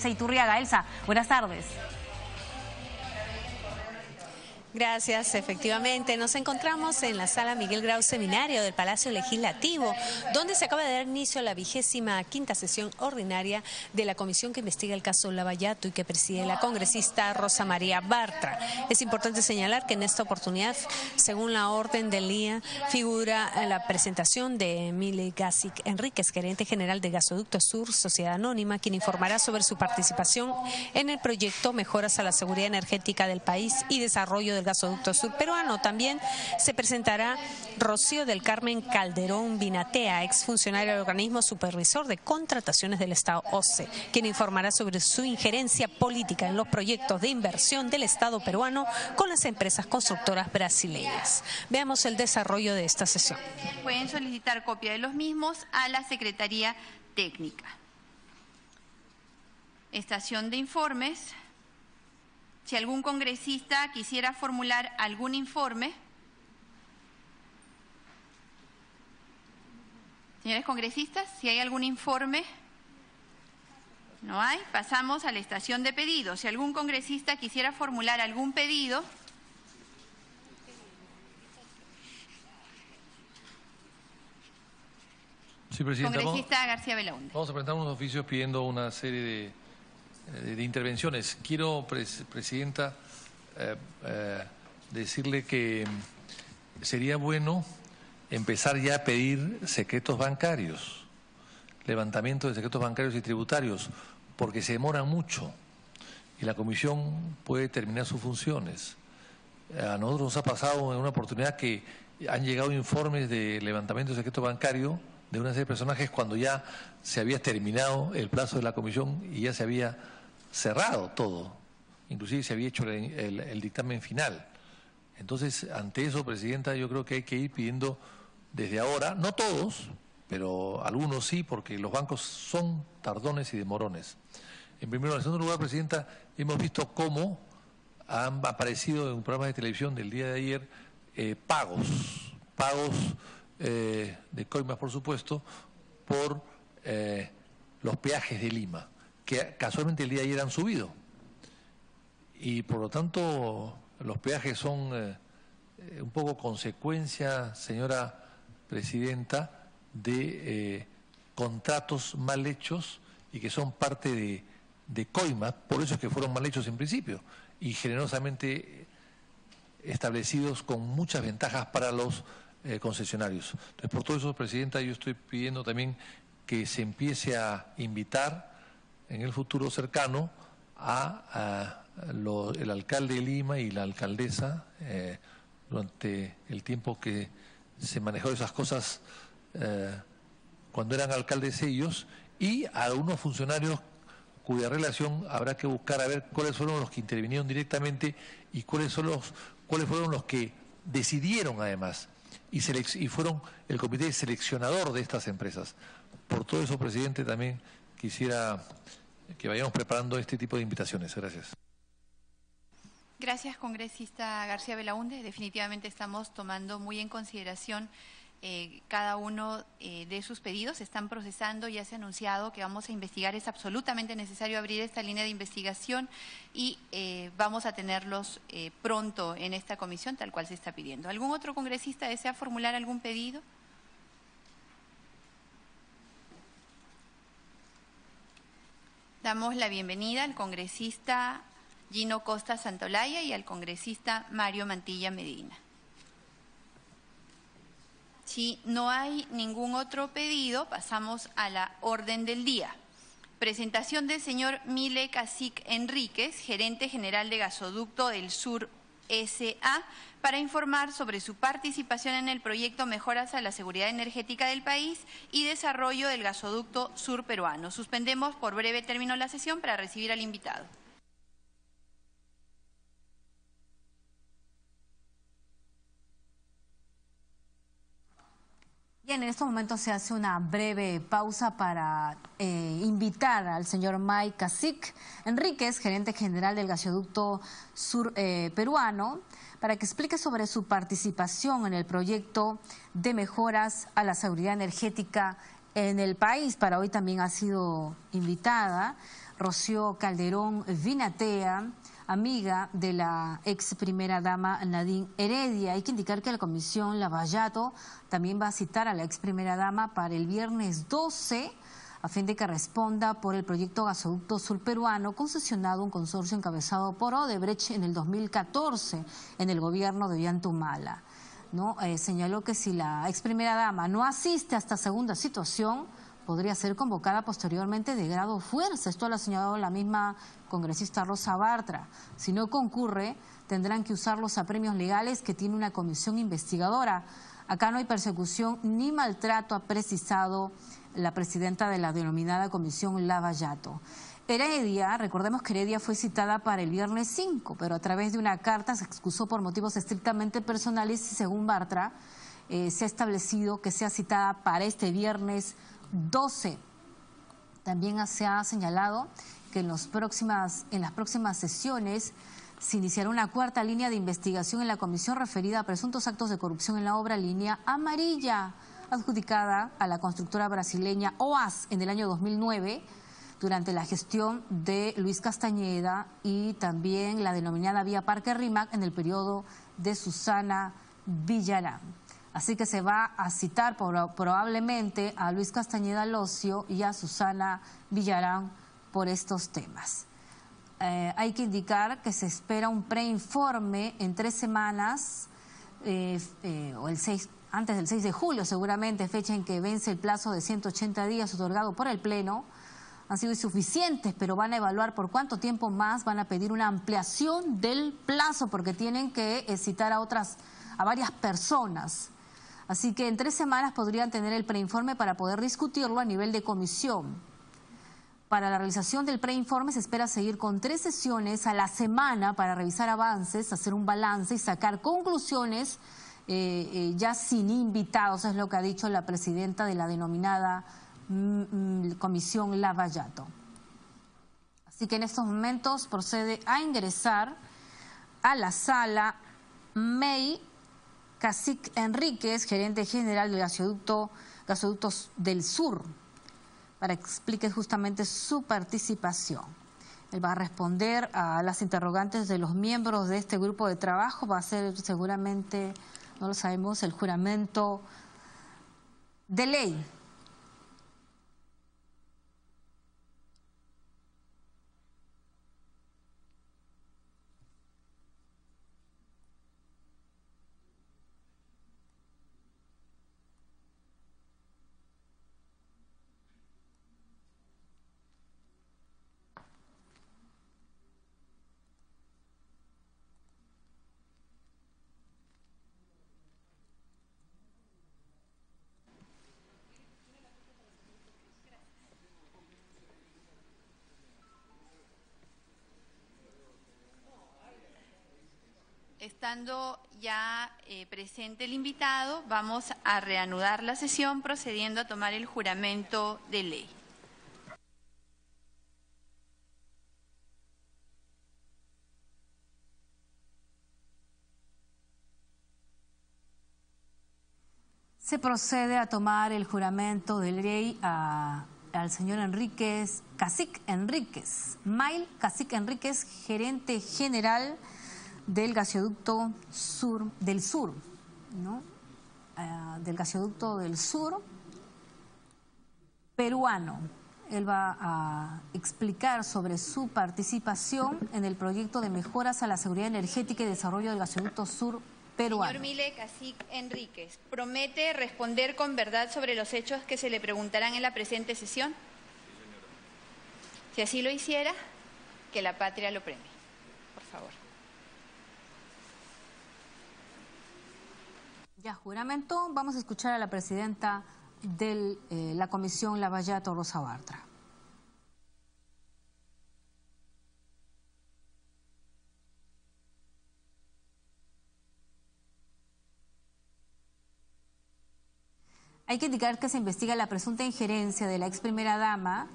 Iturriaga. Elsa, buenas tardes. Gracias, efectivamente. Nos encontramos en la sala Miguel Grau Seminario del Palacio Legislativo, donde se acaba de dar inicio a la 25ª sesión ordinaria de la comisión que investiga el caso Lavallato y que preside la congresista Rosa María Bartra. Es importante señalar que en esta oportunidad, según la orden del día, figura la presentación de Miley Cacic Enríquez, gerente general de Gasoducto Sur, Sociedad Anónima, quien informará sobre su participación en el proyecto Mejoras a la Seguridad Energética del País y Desarrollo del Gasoducto Sur Peruano. También se presentará Rocío del Carmen Calderón Binatea, exfuncionaria del organismo supervisor de contrataciones del Estado OCE, quien informará sobre su injerencia política en los proyectos de inversión del Estado peruano con las empresas constructoras brasileñas. Veamos el desarrollo de esta sesión. Pueden solicitar copia de los mismos a la Secretaría Técnica. Estación de informes. Si algún congresista quisiera formular algún informe. Señores congresistas, si hay algún informe. No hay. Pasamos a la estación de pedidos. Si algún congresista quisiera formular algún pedido. Sí, Presidenta. Congresista García Belaúnde. Vamos a presentar unos oficios pidiendo una serie de intervenciones. Quiero, Presidenta, decirle que sería bueno empezar ya a pedir secretos bancarios, levantamiento de secretos bancarios y tributarios, porque se demoran mucho y la comisión puede terminar sus funciones. A nosotros nos ha pasado en una oportunidad que han llegado informes de levantamiento de secreto bancario de una serie de personajes cuando ya se había terminado el plazo de la comisión y ya se había cerrado todo, inclusive se había hecho el dictamen final. Entonces, ante eso, Presidenta, yo creo que hay que ir pidiendo desde ahora, no todos, pero algunos sí, porque los bancos son tardones y demorones. En primer lugar. En segundo lugar, Presidenta, hemos visto cómo han aparecido en un programa de televisión del día de ayer pagos de coimas, por supuesto, por los peajes de Lima, que casualmente el día de ayer han subido. Y por lo tanto, los peajes son un poco consecuencia, señora Presidenta, de contratos mal hechos y que son parte de coimas, por eso es que fueron mal hechos en principio y generosamente establecidos con muchas ventajas para los concesionarios. Entonces, por todo eso, Presidenta, yo estoy pidiendo también que se empiece a invitar en el futuro cercano el alcalde de Lima y la alcaldesa durante el tiempo que se manejó esas cosas cuando eran alcaldes ellos, y a algunos funcionarios cuya relación habrá que buscar a ver cuáles fueron los que intervinieron directamente y cuáles fueron los que decidieron además y fueron el comité seleccionador de estas empresas. Por todo eso, Presidente, también quisiera que vayamos preparando este tipo de invitaciones. Gracias. Gracias, congresista García Belaúnde. Definitivamente estamos tomando muy en consideración cada uno de sus pedidos. Se están procesando, ya se ha anunciado que vamos a investigar. Es absolutamente necesario abrir esta línea de investigación y vamos a tenerlos pronto en esta comisión, tal cual se está pidiendo. ¿Algún otro congresista desea formular algún pedido? Damos la bienvenida al congresista Gino Costa Santolaya y al congresista Mario Mantilla Medina. Si no hay ningún otro pedido, pasamos a la orden del día. Presentación del señor Miley Cacic Enríquez, gerente general de Gasoducto del Sur S.A., para informar sobre su participación en el proyecto Mejoras a la Seguridad Energética del País y Desarrollo del Gasoducto Sur Peruano. Suspendemos por breve término la sesión para recibir al invitado. Bien, en estos momentos se hace una breve pausa para invitar al señor Miley Cacic Enríquez, gerente general del Gasoducto Sur Peruano, para que explique sobre su participación en el proyecto de mejoras a la seguridad energética en el país. Para hoy también ha sido invitada Rocío Calderón Vinatea, amiga de la ex primera dama Nadine Heredia. Hay que indicar que la Comisión Lavallato también va a citar a la ex primera dama para el viernes 12 a fin de que responda por el proyecto Gasoducto Sur Peruano, concesionado un consorcio encabezado por Odebrecht en el 2014 en el gobierno de Ollantumala. ¿No? Señaló que si la ex primera dama no asiste a esta segunda situación, podría ser convocada posteriormente de grado fuerza. Esto lo ha señalado la misma congresista Rosa Bartra. Si no concurre, tendrán que usar los apremios legales que tiene una comisión investigadora. Acá no hay persecución ni maltrato, ha precisado la presidenta de la denominada Comisión Lavallato. Heredia, recordemos que Heredia fue citada para el viernes 5, pero a través de una carta se excusó por motivos estrictamente personales y según Bartra se ha establecido que sea citada para este viernes 12. También se ha señalado que en las próximas sesiones se iniciará una cuarta línea de investigación en la comisión referida a presuntos actos de corrupción en la obra Línea Amarilla, adjudicada a la constructora brasileña OAS en el año 2009, durante la gestión de Luis Castañeda, y también la denominada Vía Parque Rímac en el periodo de Susana Villarán. Así que se va a citar probablemente a Luis Castañeda Locio y a Susana Villarán por estos temas. Hay que indicar que se espera un preinforme en 3 semanas, o antes del 6 de julio seguramente, fecha en que vence el plazo de 180 días otorgado por el Pleno. Han sido insuficientes, pero van a evaluar por cuánto tiempo más, van a pedir una ampliación del plazo porque tienen que citar a varias personas. Así que en 3 semanas podrían tener el preinforme para poder discutirlo a nivel de comisión. Para la realización del preinforme se espera seguir con 3 sesiones a la semana para revisar avances, hacer un balance y sacar conclusiones ya sin invitados, es lo que ha dicho la presidenta de la denominada Comisión Lavallato. Así que en estos momentos procede a ingresar a la sala May Cacique Enríquez, gerente general del Gasoductos del Sur, para que explique justamente su participación. Él va a responder a las interrogantes de los miembros de este grupo de trabajo. Va a ser seguramente, no lo sabemos, el juramento de ley. Estando ya presente el invitado, vamos a reanudar la sesión procediendo a tomar el juramento de ley. Se procede a tomar el juramento de ley al señor Enríquez, Cacique Enríquez, Mail Cacique Enríquez, gerente general del Gasoducto del Sur, ¿no? Del Gasoducto del Sur peruano. Él va a explicar sobre su participación en el proyecto de mejoras a la seguridad energética y desarrollo del Gasoducto Sur peruano. Señor Mile Cacique Enríquez, ¿promete responder con verdad sobre los hechos que se le preguntarán en la presente sesión? Si así lo hiciera, que la patria lo premie. Por favor. Ya, juramento. Vamos a escuchar a la presidenta de la Comisión Lavallato, Rosa Bartra. Hay que indicar que se investiga la presunta injerencia de la ex primera dama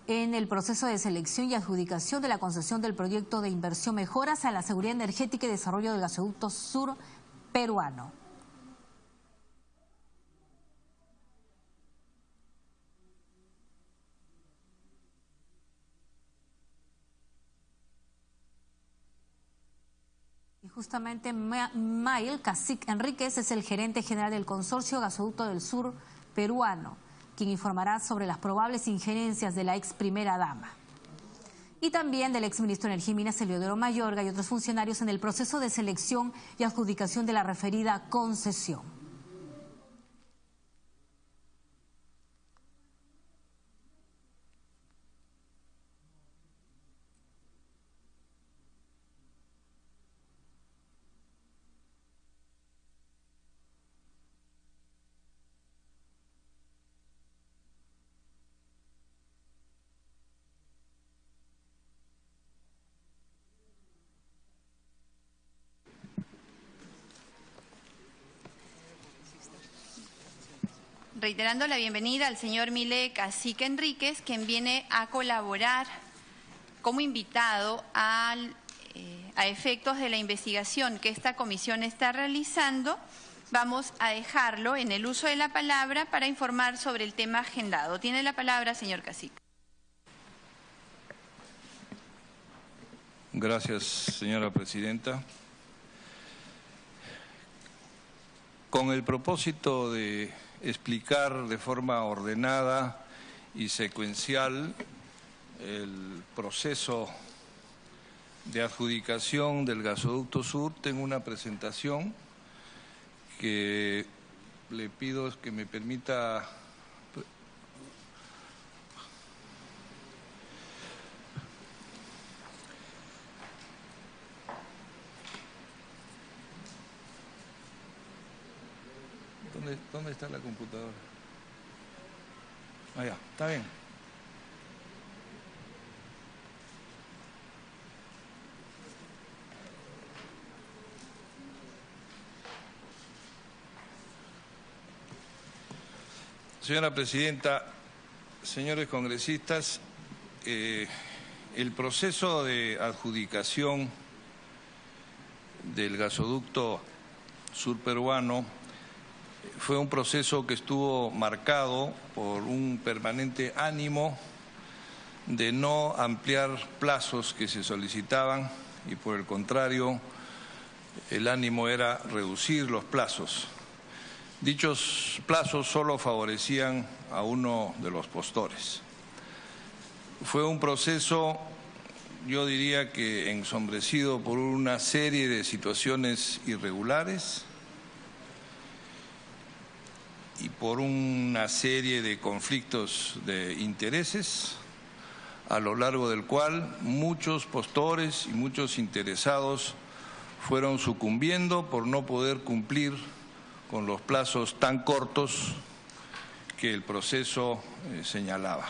en el proceso de selección y adjudicación de la concesión del proyecto de inversión mejoras a la seguridad energética y desarrollo del Gasoducto Sur peruano. Justamente Mael Cacique Enríquez es el gerente general del Consorcio Gasoducto del Sur peruano, quien informará sobre las probables injerencias de la ex primera dama. Y también del exministro de Energía y Minas, Eliodoro Mayorga, y otros funcionarios en el proceso de selección y adjudicación de la referida concesión. Reiterando la bienvenida al señor Mile Cacique Enríquez, quien viene a colaborar como invitado a efectos de la investigación que esta comisión está realizando. Vamos a dejarlo en el uso de la palabra para informar sobre el tema agendado. Tiene la palabra, señor Cacique. Gracias, señora presidenta. Con el propósito de explicar de forma ordenada y secuencial el proceso de adjudicación del Gasoducto Sur, tengo una presentación que le pido que me permita ¿Dónde está la computadora? Allá, está bien. Señora presidenta, señores congresistas, el proceso de adjudicación del gasoducto sur peruano fue un proceso que estuvo marcado por un permanente ánimo de no ampliar plazos que se solicitaban y, por el contrario, el ánimo era reducir los plazos. Dichos plazos solo favorecían a uno de los postores. Fue un proceso, yo diría que ensombrecido por una serie de situaciones irregulares y por una serie de conflictos de intereses, a lo largo del cual muchos postores y muchos interesados fueron sucumbiendo por no poder cumplir con los plazos tan cortos que el proceso señalaba.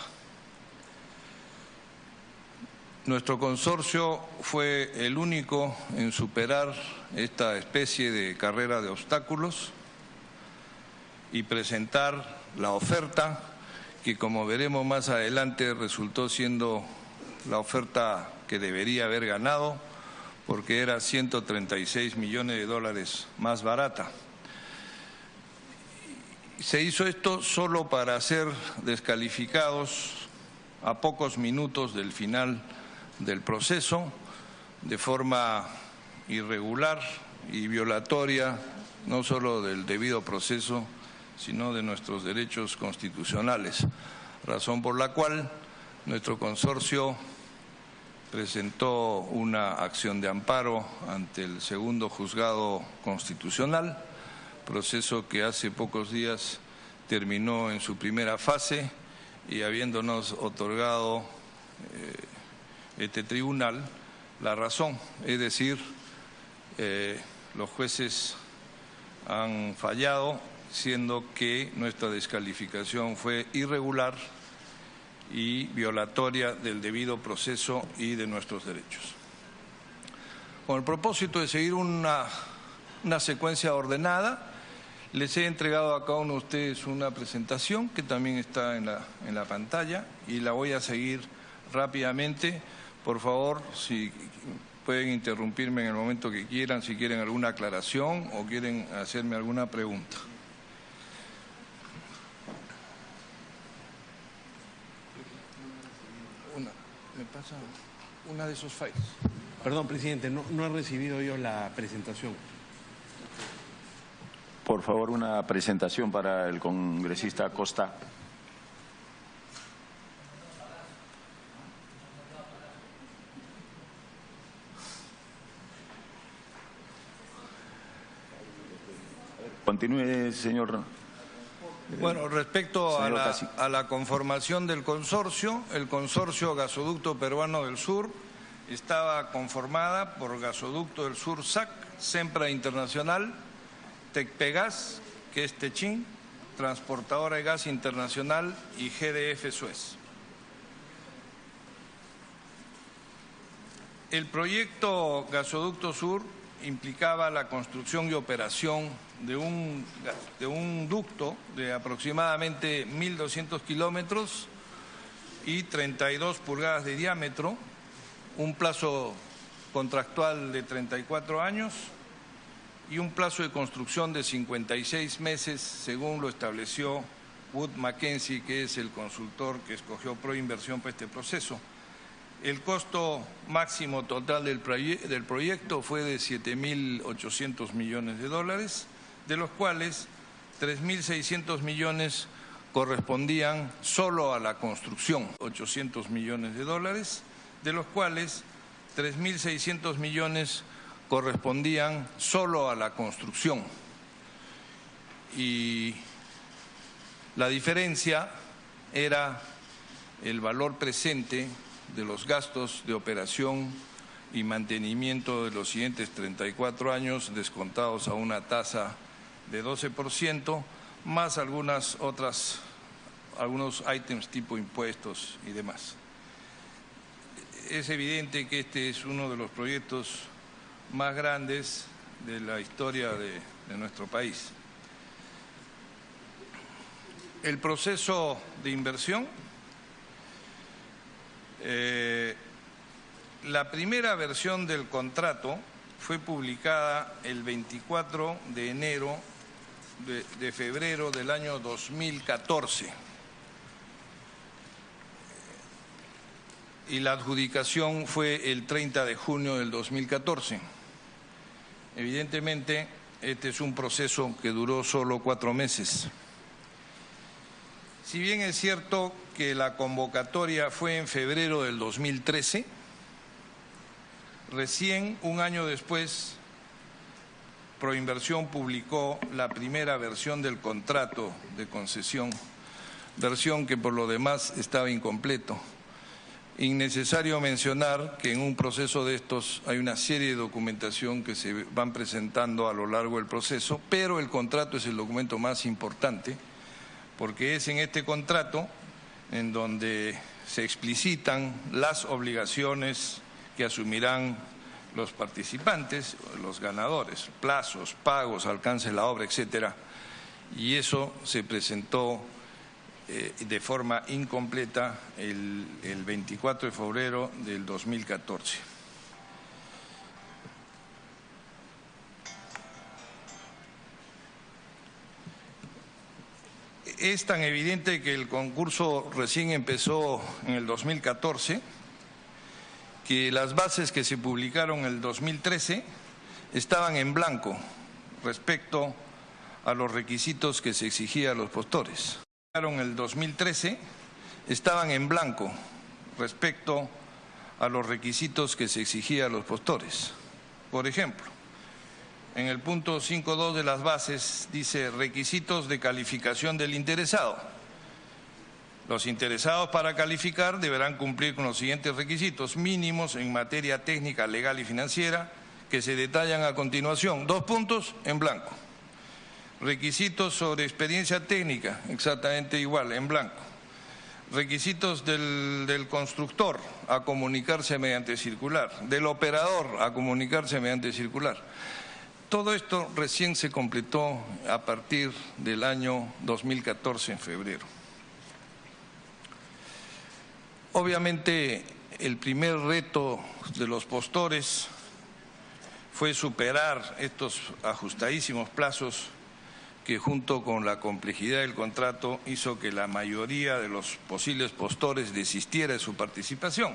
Nuestro consorcio fue el único en superar esta especie de carrera de obstáculos y presentar la oferta que, como veremos más adelante, resultó siendo la oferta que debería haber ganado porque era 136 millones de dólares más barata. Se hizo esto solo para ser descalificados a pocos minutos del final del proceso, de forma irregular y violatoria no solo del debido proceso, sino de nuestros derechos constitucionales, razón por la cual nuestro consorcio presentó una acción de amparo ante el segundo juzgado constitucional, proceso que hace pocos días terminó en su primera fase y habiéndonos otorgado este tribunal la razón, es decir, los jueces han fallado, siendo que nuestra descalificación fue irregular y violatoria del debido proceso y de nuestros derechos. Con el propósito de seguir una secuencia ordenada, les he entregado a cada uno de ustedes una presentación que también está en la pantalla y la voy a seguir rápidamente. Por favor, si pueden interrumpirme en el momento que quieran, si quieren alguna aclaración o quieren hacerme alguna pregunta. Me pasa una de esos files. Perdón, presidente, no he recibido yo la presentación. Por favor, una presentación para el congresista Costa. Continúe, señor. Bueno, respecto a la conformación del consorcio, el consorcio Gasoducto Peruano del Sur estaba conformada por Gasoducto del Sur SAC, Sempra Internacional, Tecpegas, que es Techín, Transportadora de Gas Internacional y GDF Suez. El proyecto Gasoducto Sur implicaba la construcción y operación de un ducto de aproximadamente 1.200 kilómetros y 32 pulgadas de diámetro, un plazo contractual de 34 años y un plazo de construcción de 56 meses, según lo estableció Wood Mackenzie, que es el consultor que escogió Proinversión para este proceso. El costo máximo total del proyecto fue de 7.800 millones de dólares, de los cuales 3.600 millones correspondían solo a la construcción, 800 millones de dólares, de los cuales 3.600 millones correspondían solo a la construcción. Y la diferencia era el valor presente de los gastos de operación y mantenimiento de los siguientes 34 años descontados a una tasa de 12%, más algunos ítems tipo impuestos y demás. Es evidente que este es uno de los proyectos más grandes de la historia de nuestro país. El proceso de inversión, la primera versión del contrato fue publicada el 24 de enero de febrero del año 2014 y la adjudicación fue el 30 de junio del 2014. Evidentemente, este es un proceso que duró solo 4 meses. Si bien es cierto que la convocatoria fue en febrero del 2013, recién un año después Proinversión publicó la primera versión del contrato de concesión, versión que por lo demás estaba incompleto. Innecesario mencionar que en un proceso de estos hay una serie de documentación que se van presentando a lo largo del proceso, pero el contrato es el documento más importante porque es en este contrato en donde se explicitan las obligaciones que asumirán los participantes, los ganadores, plazos, pagos, alcance de la obra, etcétera. Y eso se presentó de forma incompleta el 24 de febrero del 2014. Es tan evidente que el concurso recién empezó en el 2014 que las bases que se publicaron en el 2013 estaban en blanco respecto a los requisitos que se exigía a los postores. En el 2013 estaban en blanco respecto a los requisitos que se exigía a los postores. Por ejemplo, en el punto 5.2 de las bases dice requisitos de calificación del interesado. Los interesados para calificar deberán cumplir con los siguientes requisitos mínimos en materia técnica, legal y financiera que se detallan a continuación. 2 puntos en blanco. Requisitos sobre experiencia técnica, exactamente igual, en blanco. Requisitos del constructor a comunicarse mediante circular, del operador a comunicarse mediante circular. Todo esto recién se completó a partir del año 2014, en febrero. Obviamente, el primer reto de los postores fue superar estos ajustadísimos plazos que junto con la complejidad del contrato hizo que la mayoría de los posibles postores desistiera de su participación.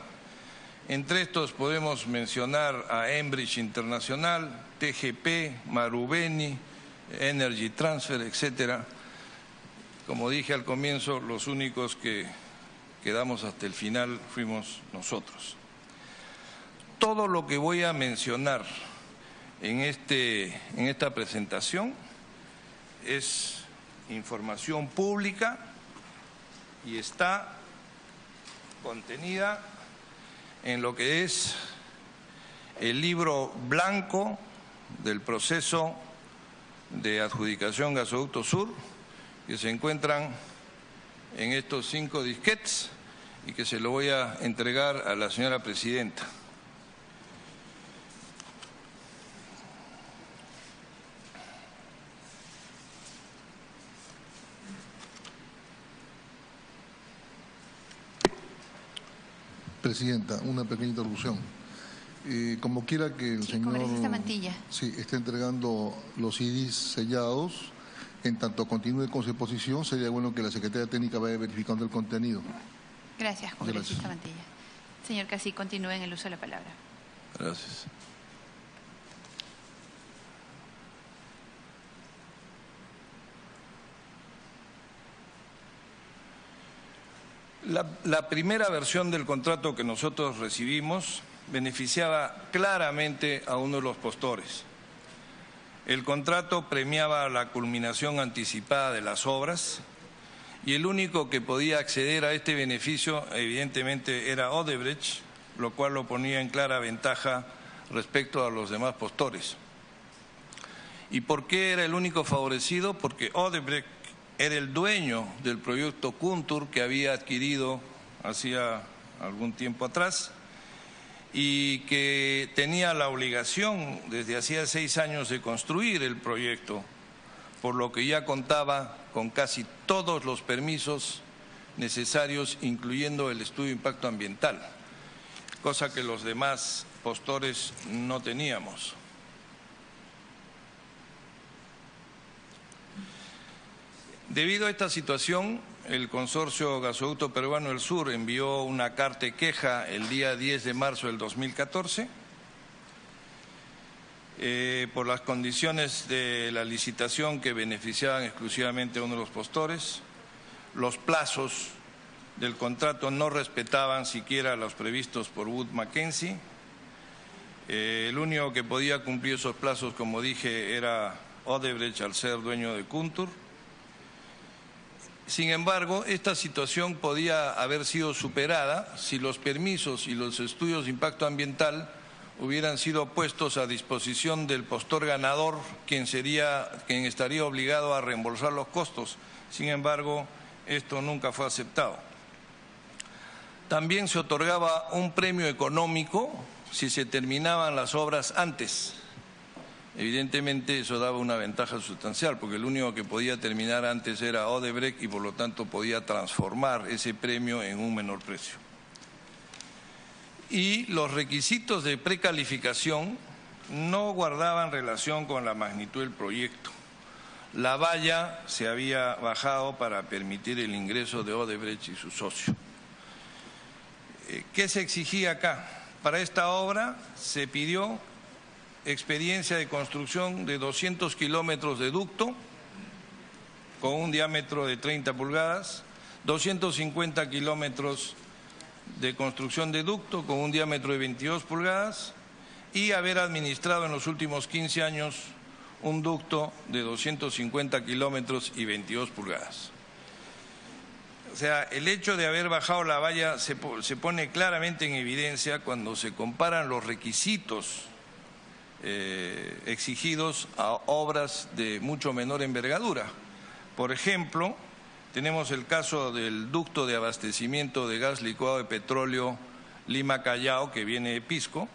Entre estos podemos mencionar a Enbridge Internacional, TGP, Marubeni, Energy Transfer, etcétera. Como dije al comienzo, los únicos que quedamos hasta el final fuimos nosotros. Todo lo que voy a mencionar en esta presentación es información pública y está contenida en lo que es el libro blanco del proceso de adjudicación Gasoducto Sur, que se encuentran en estos 5 disquetes y que se lo voy a entregar a la señora presidenta. Presidenta, una pequeña interrupción. Como quiera que el señor congresista Mantilla. Sí, esté entregando los CDs sellados, en tanto continúe con su exposición, sería bueno que la Secretaría Técnica vaya verificando el contenido. Gracias, congresista Mantilla. Señor Cacique, continúe en el uso de la palabra. Gracias. La primera versión del contrato que nosotros recibimos beneficiaba claramente a uno de los postores. El contrato premiaba la culminación anticipada de las obras y el único que podía acceder a este beneficio evidentemente era Odebrecht, lo cual lo ponía en clara ventaja respecto a los demás postores. ¿Y por qué era el único favorecido? Porque Odebrecht era el dueño del proyecto Kuntur que había adquirido hacía algún tiempo atrás y que tenía la obligación desde hacía 6 años de construir el proyecto, por lo que ya contaba con casi todos los permisos necesarios, incluyendo el estudio de impacto ambiental, cosa que los demás postores no teníamos. Debido a esta situación, el Consorcio Gasoducto Peruano del Sur envió una carta de queja el día 10 de marzo del 2014 por las condiciones de la licitación que beneficiaban exclusivamente a uno de los postores. Los plazos del contrato no respetaban siquiera los previstos por Wood Mackenzie. El único que podía cumplir esos plazos, como dije, era Odebrecht al ser dueño de Kuntur. Sin embargo, esta situación podía haber sido superada si los permisos y los estudios de impacto ambiental hubieran sido puestos a disposición del postor ganador, quien estaría obligado a reembolsar los costos. Sin embargo, esto nunca fue aceptado. También se otorgaba un premio económico si se terminaban las obras antes. Evidentemente eso daba una ventaja sustancial, porque el único que podía terminar antes era Odebrecht y por lo tanto podía transformar ese premio en un menor precio. Y los requisitos de precalificación no guardaban relación con la magnitud del proyecto. La valla se había bajado para permitir el ingreso de Odebrecht y su socio. ¿Qué se exigía acá? Para esta obra se pidió experiencia de construcción de 200 kilómetros de ducto con un diámetro de 30 pulgadas, 250 kilómetros de construcción de ducto con un diámetro de 22 pulgadas y haber administrado en los últimos 15 años un ducto de 250 kilómetros y 22 pulgadas. O sea, el hecho de haber bajado la valla se pone claramente en evidencia cuando se comparan los requisitos exigidos a obras de mucho menor envergadura. Por ejemplo, tenemos el caso del ducto de abastecimiento de gas licuado de petróleo Lima-Callao, que viene de Pisco,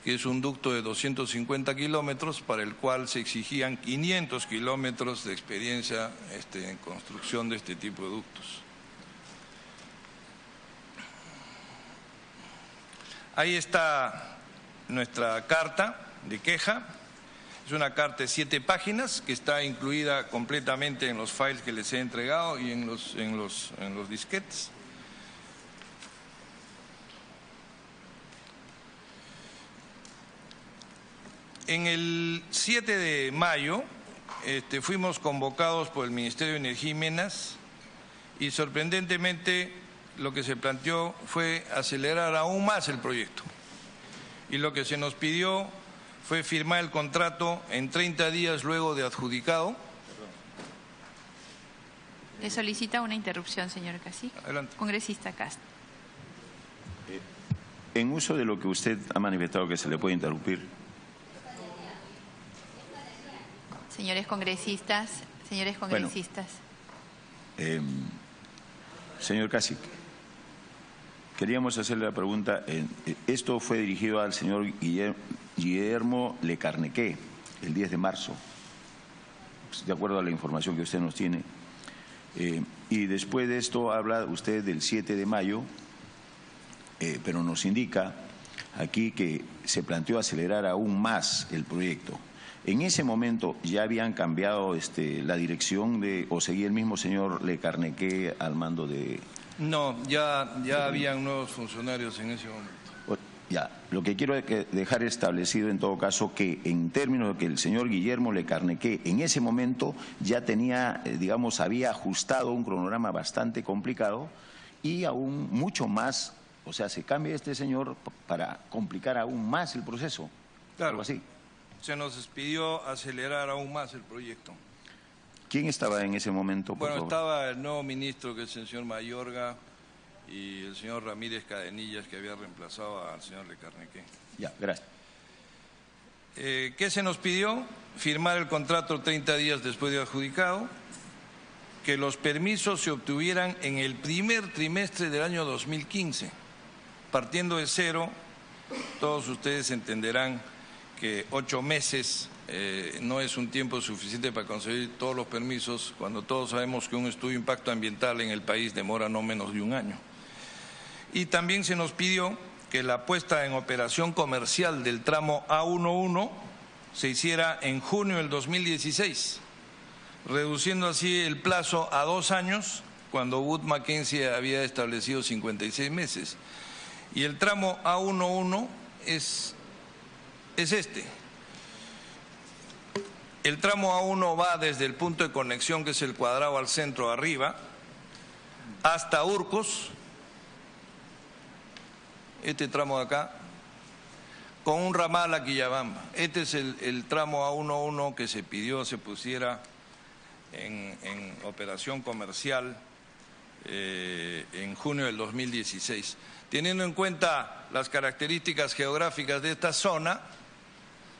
que es un ducto de 250 kilómetros para el cual se exigían 500 kilómetros de experiencia en construcción de este tipo de ductos. Ahí está nuestra carta de queja. Es una carta de 7 páginas que está incluida completamente en los files que les he entregado y en los disquetes. En el 7 de mayo fuimos convocados por el Ministerio de Energía y Minas y sorprendentemente lo que se planteó fue acelerar aún más el proyecto. Y lo que se nos pidió fue firmar el contrato en 30 días luego de adjudicado. Le solicita una interrupción, señor Cacique. Adelante. Congresista Castro. En uso de lo que usted ha manifestado que se le puede interrumpir. Señores congresistas, Señor Cacique, queríamos hacerle la pregunta. Esto fue dirigido al señor Guillermo Lecarnequé el 10 de marzo, de acuerdo a la información que usted nos tiene. Y después de esto habla usted del 7 de mayo, pero nos indica aquí que se planteó acelerar aún más el proyecto. En ese momento ya habían cambiado la dirección o seguía el mismo señor Lecarnequé al mando de... No, ya habían nuevos funcionarios en ese momento. Ya, lo que quiero dejar establecido en todo caso que en términos de que el señor Guillermo Lecarnequé en ese momento ya tenía, digamos, había ajustado un cronograma bastante complicado y aún mucho más, o sea, se cambia este señor para complicar aún más el proceso. Claro. Algo así. Se nos pidió acelerar aún más el proyecto. ¿Quién estaba en ese momento, por favor? Estaba el nuevo ministro, que es el señor Mayorga, y el señor Ramírez Cadenillas, que había reemplazado al señor Lecarnequé. Ya, gracias. ¿Qué se nos pidió? Firmar el contrato 30 días después de adjudicado, que los permisos se obtuvieran en el primer trimestre del año 2015. Partiendo de cero, todos ustedes entenderán que 8 meses no es un tiempo suficiente para conseguir todos los permisos, cuando todos sabemos que un estudio de impacto ambiental en el país demora no menos de un año. Y también se nos pidió que la puesta en operación comercial del tramo A11 se hiciera en junio del 2016, reduciendo así el plazo a 2 años, cuando Wood Mackenzie había establecido 56 meses. Y el tramo A11 es este. El tramo A1 va desde el punto de conexión, que es el cuadrado al centro arriba, hasta Urcos, este tramo de acá, con un ramal a Quillabamba. Este es el tramo A11 que se pidió se pusiera en operación comercial en junio del 2016. Teniendo en cuenta las características geográficas de esta zona,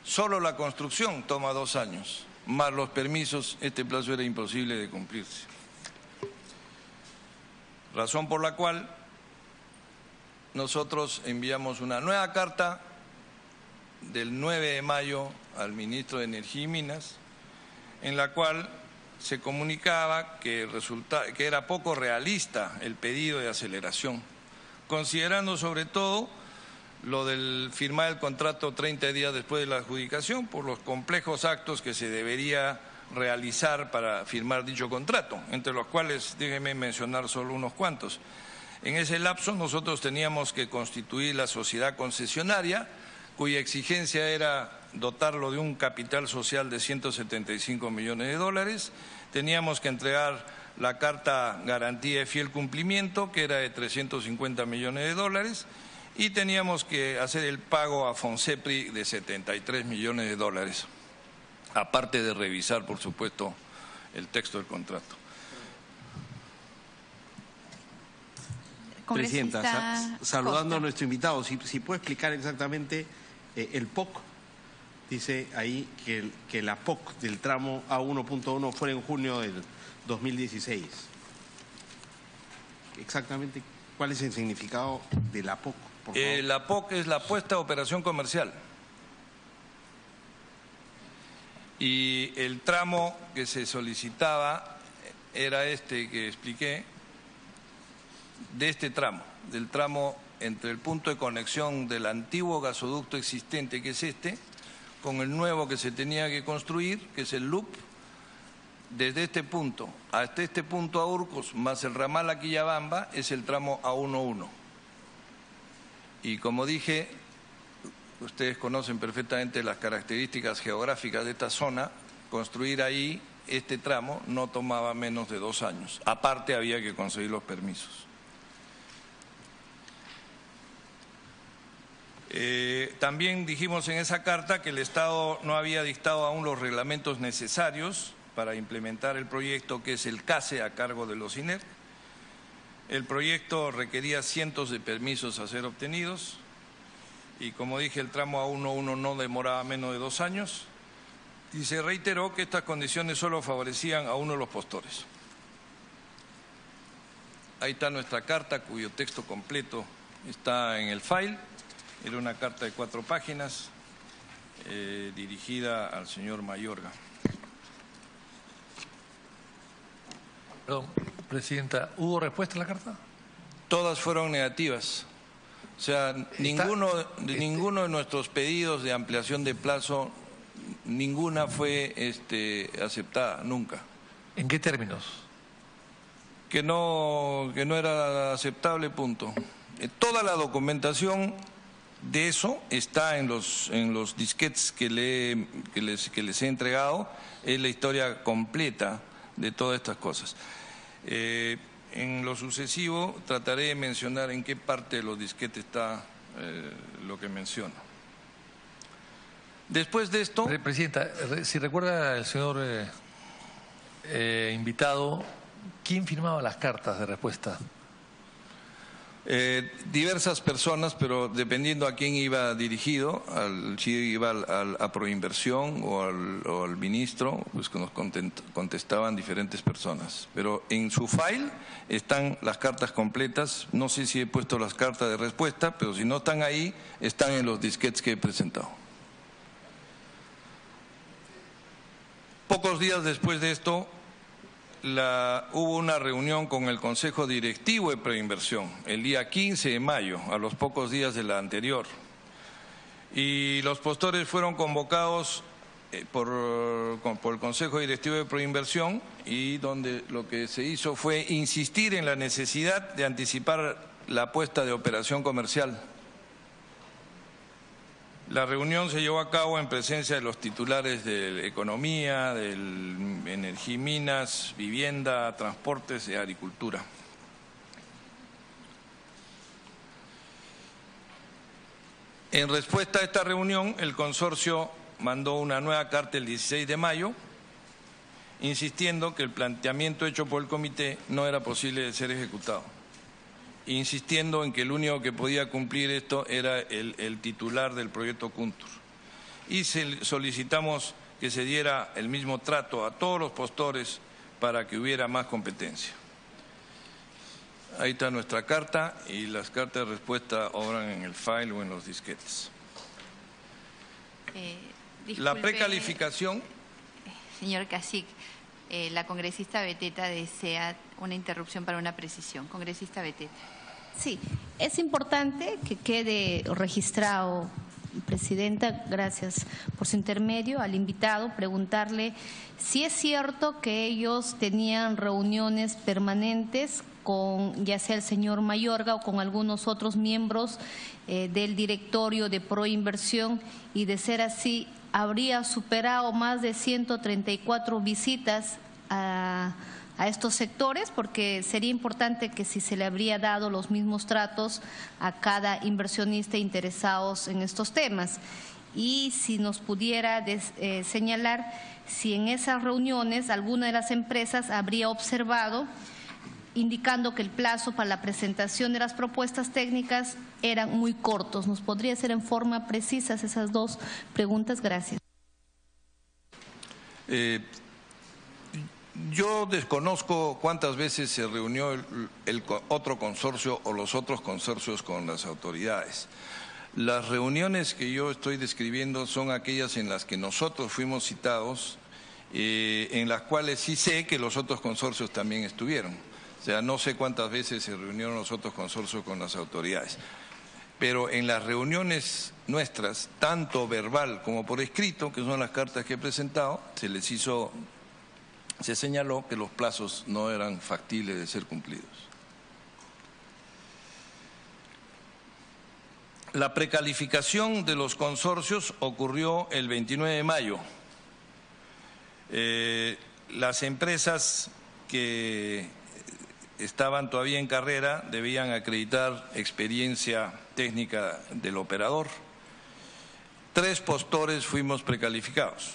solo la construcción toma 2 años, más los permisos, este plazo era imposible de cumplirse. Razón por la cual nosotros enviamos una nueva carta del 9 de mayo al ministro de Energía y Minas, en la cual se comunicaba que era poco realista el pedido de aceleración, considerando sobre todo lo del firmar el contrato 30 días después de la adjudicación por los complejos actos que se debería realizar para firmar dicho contrato, entre los cuales déjenme mencionar solo unos cuantos. En ese lapso nosotros teníamos que constituir la sociedad concesionaria, cuya exigencia era dotarlo de un capital social de 175 millones de dólares, teníamos que entregar la carta garantía de fiel cumplimiento, que era de 350 millones de dólares, y teníamos que hacer el pago a Fonsepri de 73 millones de dólares, aparte de revisar, por supuesto, el texto del contrato. Presidenta, saludando a nuestro invitado, si puede explicar exactamente el POC. Dice ahí que la POC del tramo A1.1 fue en junio del 2016. Exactamente, ¿cuál es el significado de la POC? Por favor. La POC es la puesta a operación comercial. Y el tramo que se solicitaba era este que expliqué, de este tramo, del tramo entre el punto de conexión del antiguo gasoducto existente, que es este, con el nuevo que se tenía que construir, que es el loop, desde este punto hasta este punto a Urcos, más el ramal a Quillabamba, es el tramo A11. Y como dije, ustedes conocen perfectamente las características geográficas de esta zona, construir ahí este tramo no tomaba menos de 2 años. Aparte había que conseguir los permisos. También dijimos en esa carta que el Estado no había dictado aún los reglamentos necesarios para implementar el proyecto, que es el CASE a cargo de los INER. El proyecto requería cientos de permisos a ser obtenidos y, como dije, el tramo A11 no demoraba menos de 2 años y se reiteró que estas condiciones solo favorecían a uno de los postores. Ahí está nuestra carta, cuyo texto completo está en el file. Era una carta de 4 páginas dirigida al señor Mayorga. Perdón, Presidenta, ¿hubo respuesta a la carta? Todas fueron negativas. O sea, ninguno de nuestros pedidos de ampliación de plazo, ninguna fue aceptada, nunca. ¿En qué términos? Que no era aceptable, punto. Toda la documentación de eso está en los disquetes que les he entregado. Es la historia completa de todas estas cosas. En lo sucesivo trataré de mencionar en qué parte de los disquetes está lo que menciono. Después de esto... Presidenta, si recuerda el señor invitado, ¿quién firmaba las cartas de respuesta? Diversas personas, pero dependiendo a quién iba dirigido, si iba a Proinversión o al ministro, pues que nos contestaban diferentes personas. Pero en su file están las cartas completas. No sé si he puesto las cartas de respuesta, pero si no están ahí, están en los disquetes que he presentado. Pocos días después de esto, hubo una reunión con el Consejo Directivo de Preinversión el día 15 de mayo, a los pocos días de la anterior. Y los postores fueron convocados por el Consejo Directivo de Preinversión, y donde lo que se hizo fue insistir en la necesidad de anticipar la puesta de operación comercial. La reunión se llevó a cabo en presencia de los titulares de Economía, de Energía y Minas, Vivienda, Transportes y Agricultura. En respuesta a esta reunión, el consorcio mandó una nueva carta el 16 de mayo, insistiendo que el planteamiento hecho por el comité no era posible de ser ejecutado, insistiendo en que el único que podía cumplir esto era el titular del proyecto Kuntur. Y solicitamos que se diera el mismo trato a todos los postores para que hubiera más competencia. Ahí está nuestra carta, y las cartas de respuesta obran en el file o en los disquetes. La precalificación... Señor Cacique, la congresista Beteta desea una interrupción para una precisión. Congresista Beteta. Sí, es importante que quede registrado, Presidenta, gracias por su intermedio, al invitado, preguntarle si es cierto que ellos tenían reuniones permanentes con ya sea el señor Mayorga o con algunos otros miembros del directorio de Proinversión, y de ser así, habría superado más de 134 visitas a estos sectores, porque sería importante que si se le habría dado los mismos tratos a cada inversionista interesados en estos temas. Y si nos pudiera señalar si en esas reuniones alguna de las empresas habría observado, indicando que el plazo para la presentación de las propuestas técnicas eran muy cortos. ¿Nos podría hacer en forma precisa esas dos preguntas? Gracias. Yo desconozco cuántas veces se reunió el otro consorcio o los otros consorcios con las autoridades. Las reuniones que yo estoy describiendo son aquellas en las que nosotros fuimos citados, en las cuales sí sé que los otros consorcios también estuvieron. O sea, no sé cuántas veces se reunieron los otros consorcios con las autoridades. Pero en las reuniones nuestras, tanto verbal como por escrito, que son las cartas que he presentado, se señaló que los plazos no eran factibles de ser cumplidos. La precalificación de los consorcios ocurrió el 29 de mayo. Las empresas que estaban todavía en carrera debían acreditar experiencia técnica del operador. 3 postores fuimos precalificados.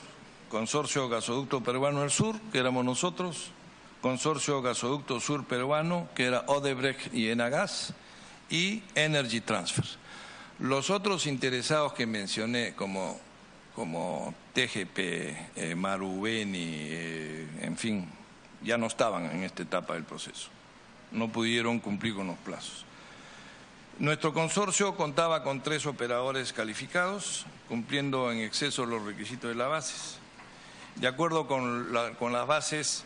Consorcio Gasoducto Peruano del Sur, que éramos nosotros, Consorcio Gasoducto Sur Peruano, que era Odebrecht y Enagas, y Energy Transfer. Los otros interesados que mencioné, como TGP, Marubeni, en fin, ya no estaban en esta etapa del proceso. No pudieron cumplir con los plazos. Nuestro consorcio contaba con 3 operadores calificados, cumpliendo en exceso los requisitos de las bases. De acuerdo con las bases,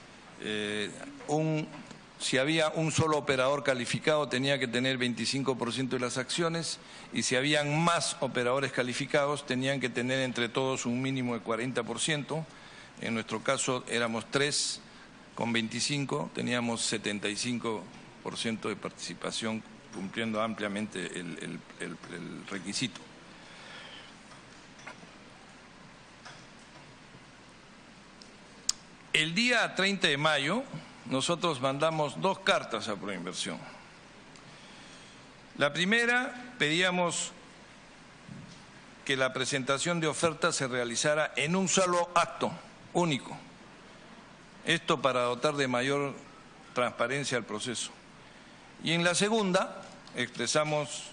si había un solo operador calificado tenía que tener 25% de las acciones, y si habían más operadores calificados tenían que tener entre todos un mínimo de 40%. En nuestro caso éramos 3 con 25, teníamos 75% de participación, cumpliendo ampliamente el requisito. El día 30 de mayo nosotros mandamos 2 cartas a Proinversión. La primera, pedíamos que la presentación de ofertas se realizara en un solo acto, único. Esto para dotar de mayor transparencia al proceso. Y en la segunda, expresamos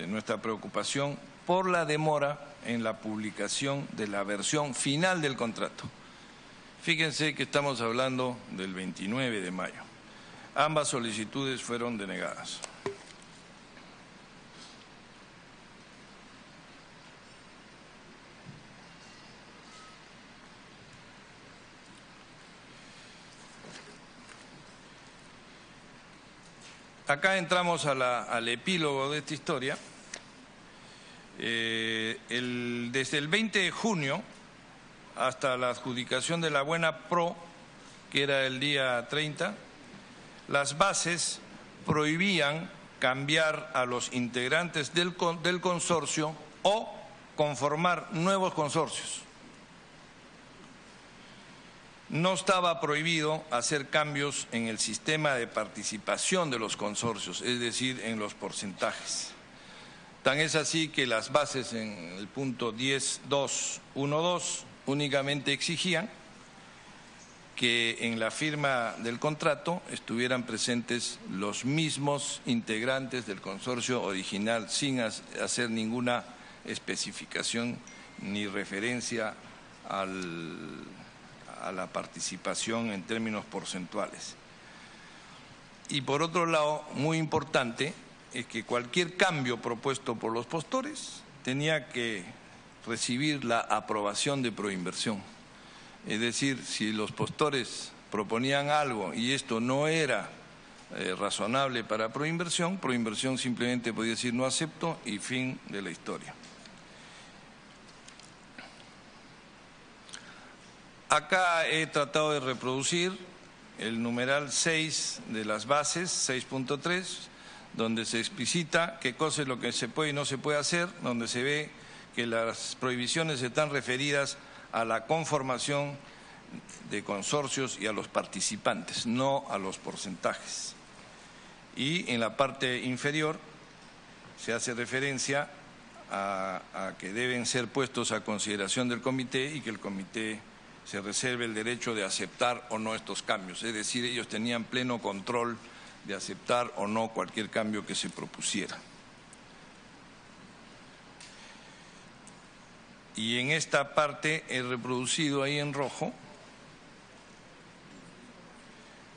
nuestra preocupación por la demora en la publicación de la versión final del contrato. Fíjense que estamos hablando del 29 de mayo. Ambas solicitudes fueron denegadas. Acá entramos al epílogo de esta historia. Desde el 20 de junio hasta la adjudicación de la Buena Pro, que era el día 30, las bases prohibían cambiar a los integrantes del consorcio o conformar nuevos consorcios. No estaba prohibido hacer cambios en el sistema de participación de los consorcios, es decir, en los porcentajes. Tan es así que las bases en el punto 10.2.1.2 únicamente exigían que en la firma del contrato estuvieran presentes los mismos integrantes del consorcio original, sin hacer ninguna especificación ni referencia a la participación en términos porcentuales. Y por otro lado, muy importante, es que cualquier cambio propuesto por los postores tenía que recibir la aprobación de Proinversión. Es decir, si los postores proponían algo y esto no era razonable para Proinversión, Proinversión simplemente podía decir no acepto y fin de la historia. Acá he tratado de reproducir el numeral 6 de las bases, 6.3, donde se explicita qué cosa es lo que se puede y no se puede hacer, donde se ve que las prohibiciones están referidas a la conformación de consorcios y a los participantes, no a los porcentajes. Y en la parte inferior se hace referencia a que deben ser puestos a consideración del comité y que el comité se reserve el derecho de aceptar o no estos cambios. Es decir, ellos tenían pleno control de aceptar o no cualquier cambio que se propusiera. Y en esta parte he reproducido ahí en rojo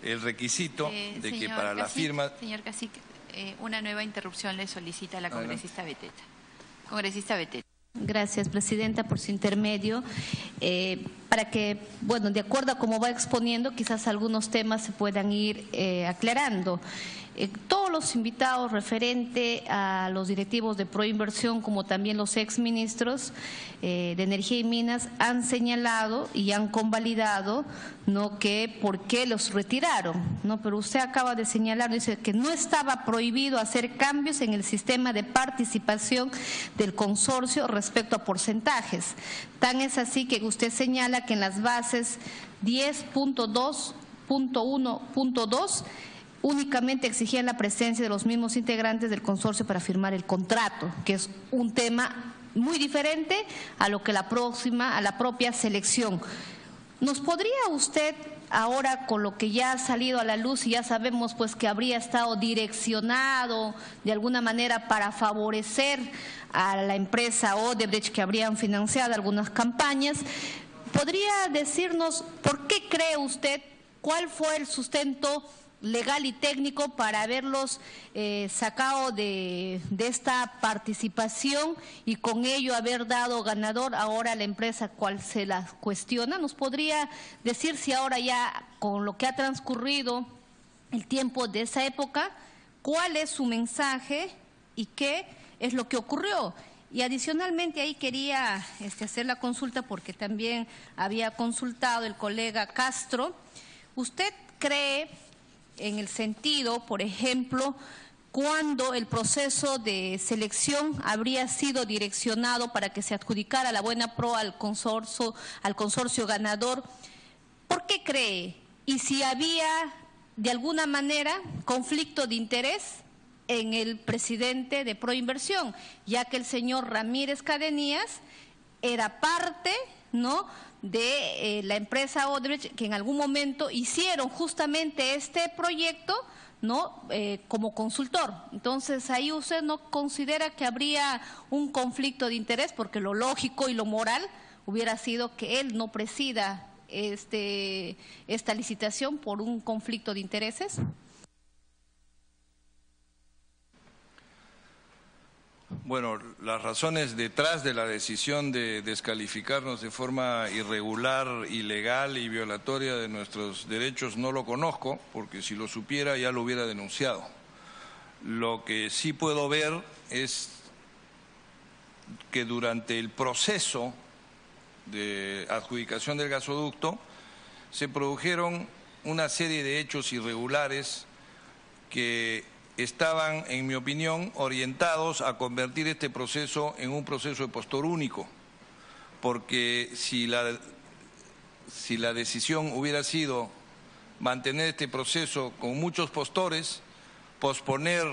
el requisito de que para la firma... Señor Cacique, una nueva interrupción le solicita a la congresista Beteta. Congresista Beteta. Gracias, Presidenta, por su intermedio. para que, bueno, de acuerdo a cómo va exponiendo, quizás algunos temas se puedan ir aclarando. Todos los invitados referente a los directivos de Proinversión, como también los exministros de Energía y Minas, han señalado y han convalidado, ¿no?, que por qué los retiraron, ¿no? Pero usted acaba de señalar, dice que no estaba prohibido hacer cambios en el sistema de participación del consorcio respecto a porcentajes. Tan es así que usted señala que en las bases 10.2.1.2 únicamente exigían la presencia de los mismos integrantes del consorcio para firmar el contrato, que es un tema muy diferente a lo que a la propia selección. ¿Nos podría usted, ahora con lo que ya ha salido a la luz y ya sabemos pues que habría estado direccionado de alguna manera para favorecer a la empresa Odebrecht, que habrían financiado algunas campañas, podría decirnos por qué cree usted, cuál fue el sustento legal y técnico para haberlos sacado de esta participación y con ello haber dado ganador ahora a la empresa cual se la cuestiona? ¿Nos podría decir si ahora ya con lo que ha transcurrido el tiempo de esa época, cuál es su mensaje y qué es lo que ocurrió? Y adicionalmente ahí quería hacer la consulta porque también había consultado el colega Castro. ¿Usted cree en el sentido, por ejemplo, cuando el proceso de selección habría sido direccionado para que se adjudicara la buena pro al consorcio ganador? ¿Por qué cree? Y si había de alguna manera conflicto de interés en el presidente de Proinversión, ya que el señor Ramírez Cadenías era parte, ¿no?, de la empresa Odebrecht, que en algún momento hicieron justamente este proyecto, ¿no?, como consultor. Entonces, ahí usted no considera que habría un conflicto de interés, porque lo lógico y lo moral hubiera sido que él no presida esta licitación por un conflicto de intereses. Bueno, las razones detrás de la decisión de descalificarnos de forma irregular, ilegal y violatoria de nuestros derechos no lo conozco, porque si lo supiera ya lo hubiera denunciado. Lo que sí puedo ver es que durante el proceso de adjudicación del gasoducto se produjeron una serie de hechos irregulares que estaban, en mi opinión, orientados a convertir este proceso en un proceso de postor único, porque si la decisión hubiera sido mantener este proceso con muchos postores, posponer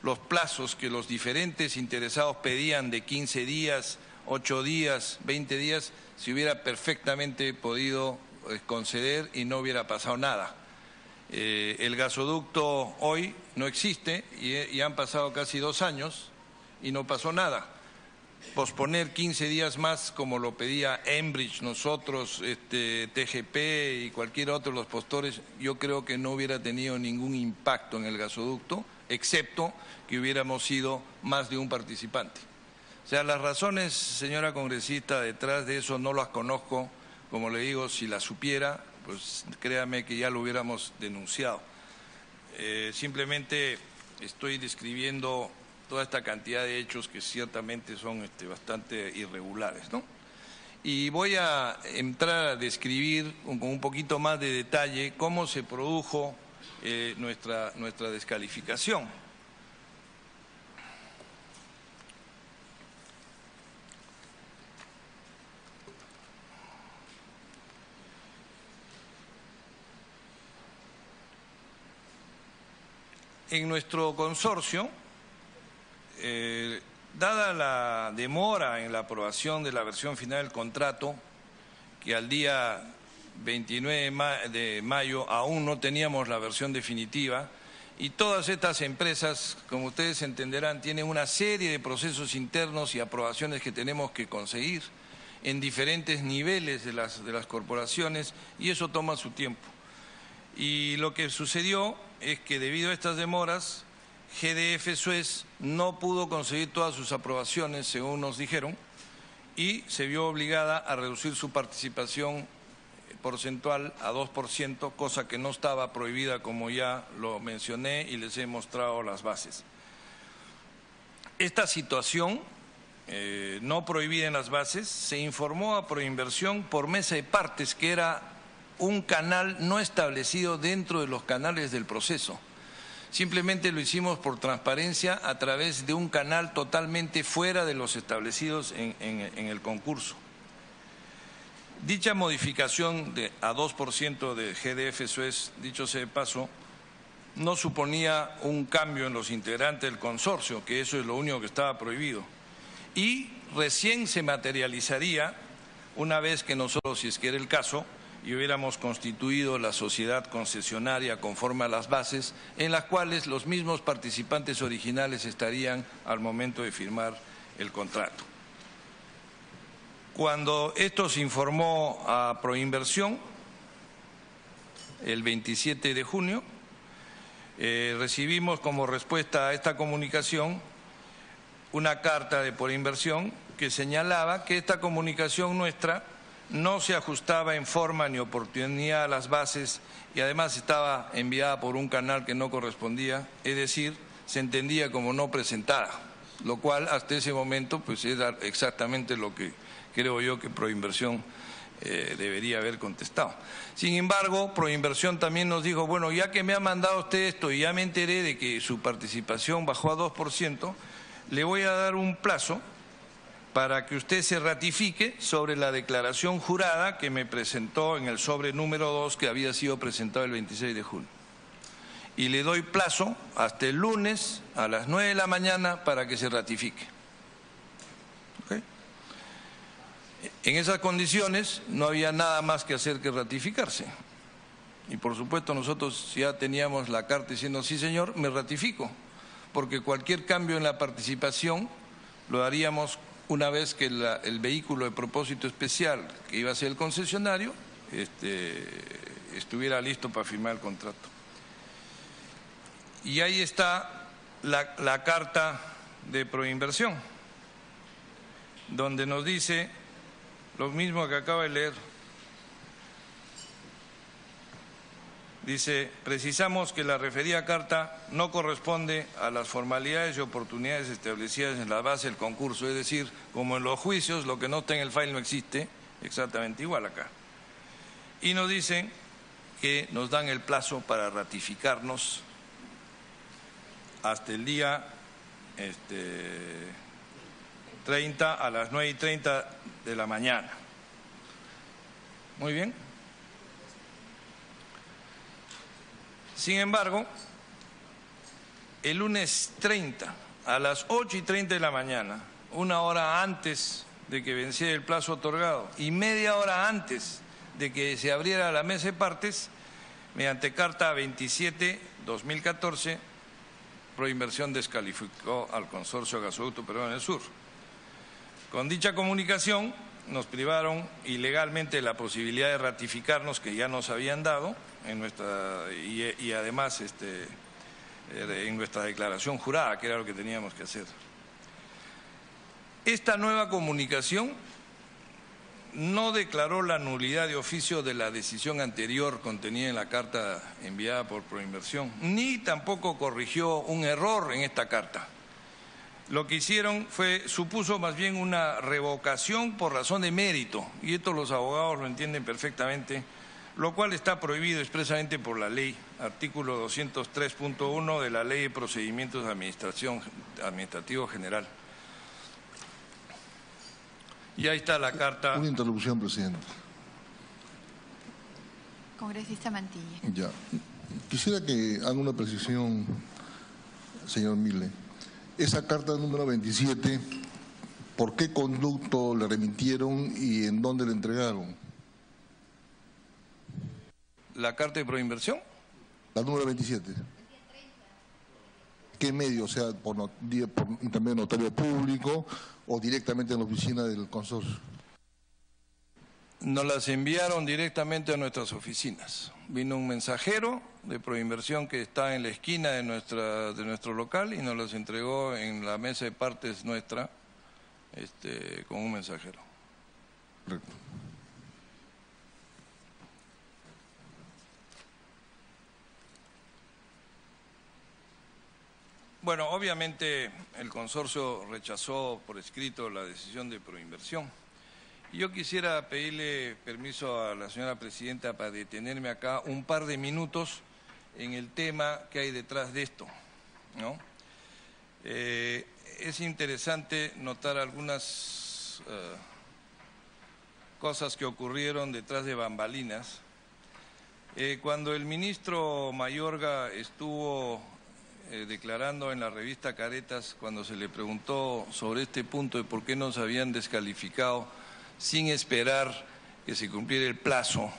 los plazos que los diferentes interesados pedían de 15 días, 8 días, 20 días, se hubiera perfectamente podido conceder y no hubiera pasado nada. El gasoducto hoy no existe y han pasado casi 2 años y no pasó nada. Posponer 15 días más, como lo pedía Enbridge, nosotros, TGP y cualquier otro de los postores, yo creo que no hubiera tenido ningún impacto en el gasoducto, excepto que hubiéramos sido más de un participante. O sea, las razones, señora congresista, detrás de eso no las conozco. Como le digo, si las supiera, pues créame que ya lo hubiéramos denunciado. Simplemente estoy describiendo toda esta cantidad de hechos que ciertamente son bastante irregulares, ¿no? Y voy a entrar a describir con un poquito más de detalle cómo se produjo nuestra descalificación. En nuestro consorcio, dada la demora en la aprobación de la versión final del contrato, que al día 29 de mayo aún no teníamos la versión definitiva, y todas estas empresas, como ustedes entenderán, tienen una serie de procesos internos y aprobaciones que tenemos que conseguir en diferentes niveles de las corporaciones, y eso toma su tiempo. Y lo que sucedió es que debido a estas demoras, GDF Suez no pudo conseguir todas sus aprobaciones, según nos dijeron, y se vio obligada a reducir su participación porcentual a 2%, cosa que no estaba prohibida, como ya lo mencioné y les he mostrado las bases. Esta situación, no prohibida en las bases, se informó a Proinversión por mesa de partes, que era un canal no establecido dentro de los canales del proceso. Simplemente lo hicimos por transparencia a través de un canal totalmente fuera de los establecidos en el concurso. Dicha modificación a 2% de GDF Suez, dicho sea de paso, no suponía un cambio en los integrantes del consorcio, que eso es lo único que estaba prohibido. Y recién se materializaría una vez que nosotros, si es que era el caso, y hubiéramos constituido la sociedad concesionaria conforme a las bases, en las cuales los mismos participantes originales estarían al momento de firmar el contrato. Cuando esto se informó a Proinversión, el 27 de junio, recibimos como respuesta a esta comunicación una carta de Proinversión que señalaba que esta comunicación nuestra no se ajustaba en forma ni oportunidad a las bases y además estaba enviada por un canal que no correspondía, es decir, se entendía como no presentada, lo cual hasta ese momento pues era exactamente lo que creo yo que Proinversión debería haber contestado. Sin embargo, Proinversión también nos dijo, bueno, ya que me ha mandado usted esto y ya me enteré de que su participación bajó a 2%, le voy a dar un plazo para que usted se ratifique sobre la declaración jurada que me presentó en el sobre número 2 que había sido presentado el 26 de junio. Y le doy plazo hasta el lunes a las 9 de la mañana para que se ratifique. ¿Okay? En esas condiciones no había nada más que hacer que ratificarse. Y por supuesto nosotros ya teníamos la carta diciendo, sí señor, me ratifico, porque cualquier cambio en la participación lo haríamos una vez que el vehículo de propósito especial, que iba a ser el concesionario, estuviera listo para firmar el contrato. Y ahí está la carta de Proinversión, donde nos dice lo mismo que acabo de leer. Dice, precisamos que la referida carta no corresponde a las formalidades y oportunidades establecidas en la base del concurso, es decir, como en los juicios, lo que no está en el file no existe, exactamente igual acá. Y nos dicen que nos dan el plazo para ratificarnos hasta el día 30 a las 9:30 de la mañana. Muy bien. Sin embargo, el lunes 30 a las 8:30 de la mañana, una hora antes de que venciera el plazo otorgado y media hora antes de que se abriera la mesa de partes, mediante carta 27/2014, Proinversión descalificó al consorcio Gasoducto Peruano del Sur. Con dicha comunicación nos privaron ilegalmente de la posibilidad de ratificarnos, que ya nos habían dado y además en nuestra declaración jurada, que era lo que teníamos que hacer. Esta nueva comunicación no declaró la nulidad de oficio de la decisión anterior contenida en la carta enviada por Proinversión, ni tampoco corrigió un error en esta carta. Lo que hicieron supuso más bien una revocación por razón de mérito, y esto los abogados lo entienden perfectamente, lo cual está prohibido expresamente por la ley, artículo 203.1 de la Ley de Procedimientos de Administrativo General. Y ahí está la carta. Una interrupción, presidente. Congresista Mantilla. Ya. Quisiera que haga una precisión, señor Mille. Esa carta número 27, ¿por qué conducto le remitieron y en dónde le entregaron? ¿La carta de Proinversión? La número 27. ¿Qué medio? O sea, por intermedio de notario público o directamente en la oficina del consorcio. Nos las enviaron directamente a nuestras oficinas. Vino un mensajero de Proinversión que está en la esquina de nuestro local y nos las entregó en la mesa de partes nuestra con un mensajero. Bueno, obviamente el consorcio rechazó por escrito la decisión de Proinversión. Yo quisiera pedirle permiso a la señora presidenta para detenerme acá un par de minutos en el tema que hay detrás de esto, ¿no? Es interesante notar algunas cosas que ocurrieron detrás de bambalinas. Cuando el ministro Mayorga estuvo declarando en la revista Caretas, cuando se le preguntó sobre este punto de por qué nos habían descalificado sin esperar que se cumpliera el plazo,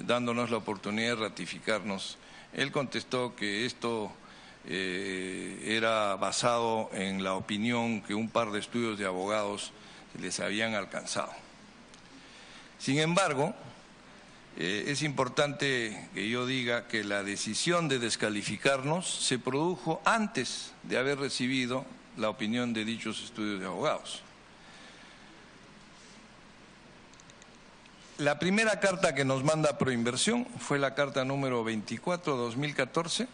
dándonos la oportunidad de ratificarnos, él contestó que esto era basado en la opinión que un par de estudios de abogados les habían alcanzado. Sin embargo, es importante que yo diga que la decisión de descalificarnos se produjo antes de haber recibido la opinión de dichos estudios de abogados. La primera carta que nos manda Proinversión fue la carta número 24/2014,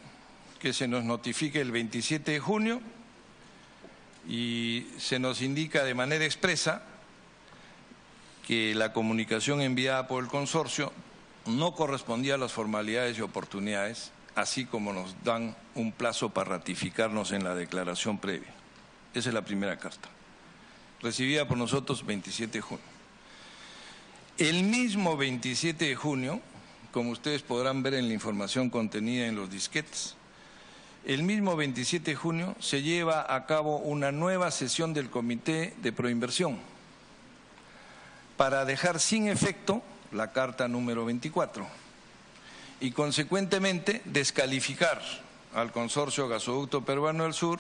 que se nos notifica el 27 de junio y se nos indica de manera expresa que la comunicación enviada por el consorcio no correspondía a las formalidades y oportunidades, así como nos dan un plazo para ratificarnos en la declaración previa. Esa es la primera carta, recibida por nosotros 27 de junio. El mismo 27 de junio, como ustedes podrán ver en la información contenida en los disquetes, el mismo 27 de junio se lleva a cabo una nueva sesión del Comité de Proinversión para dejar sin efecto la carta número 24 y consecuentemente descalificar al consorcio Gasoducto Peruano del Sur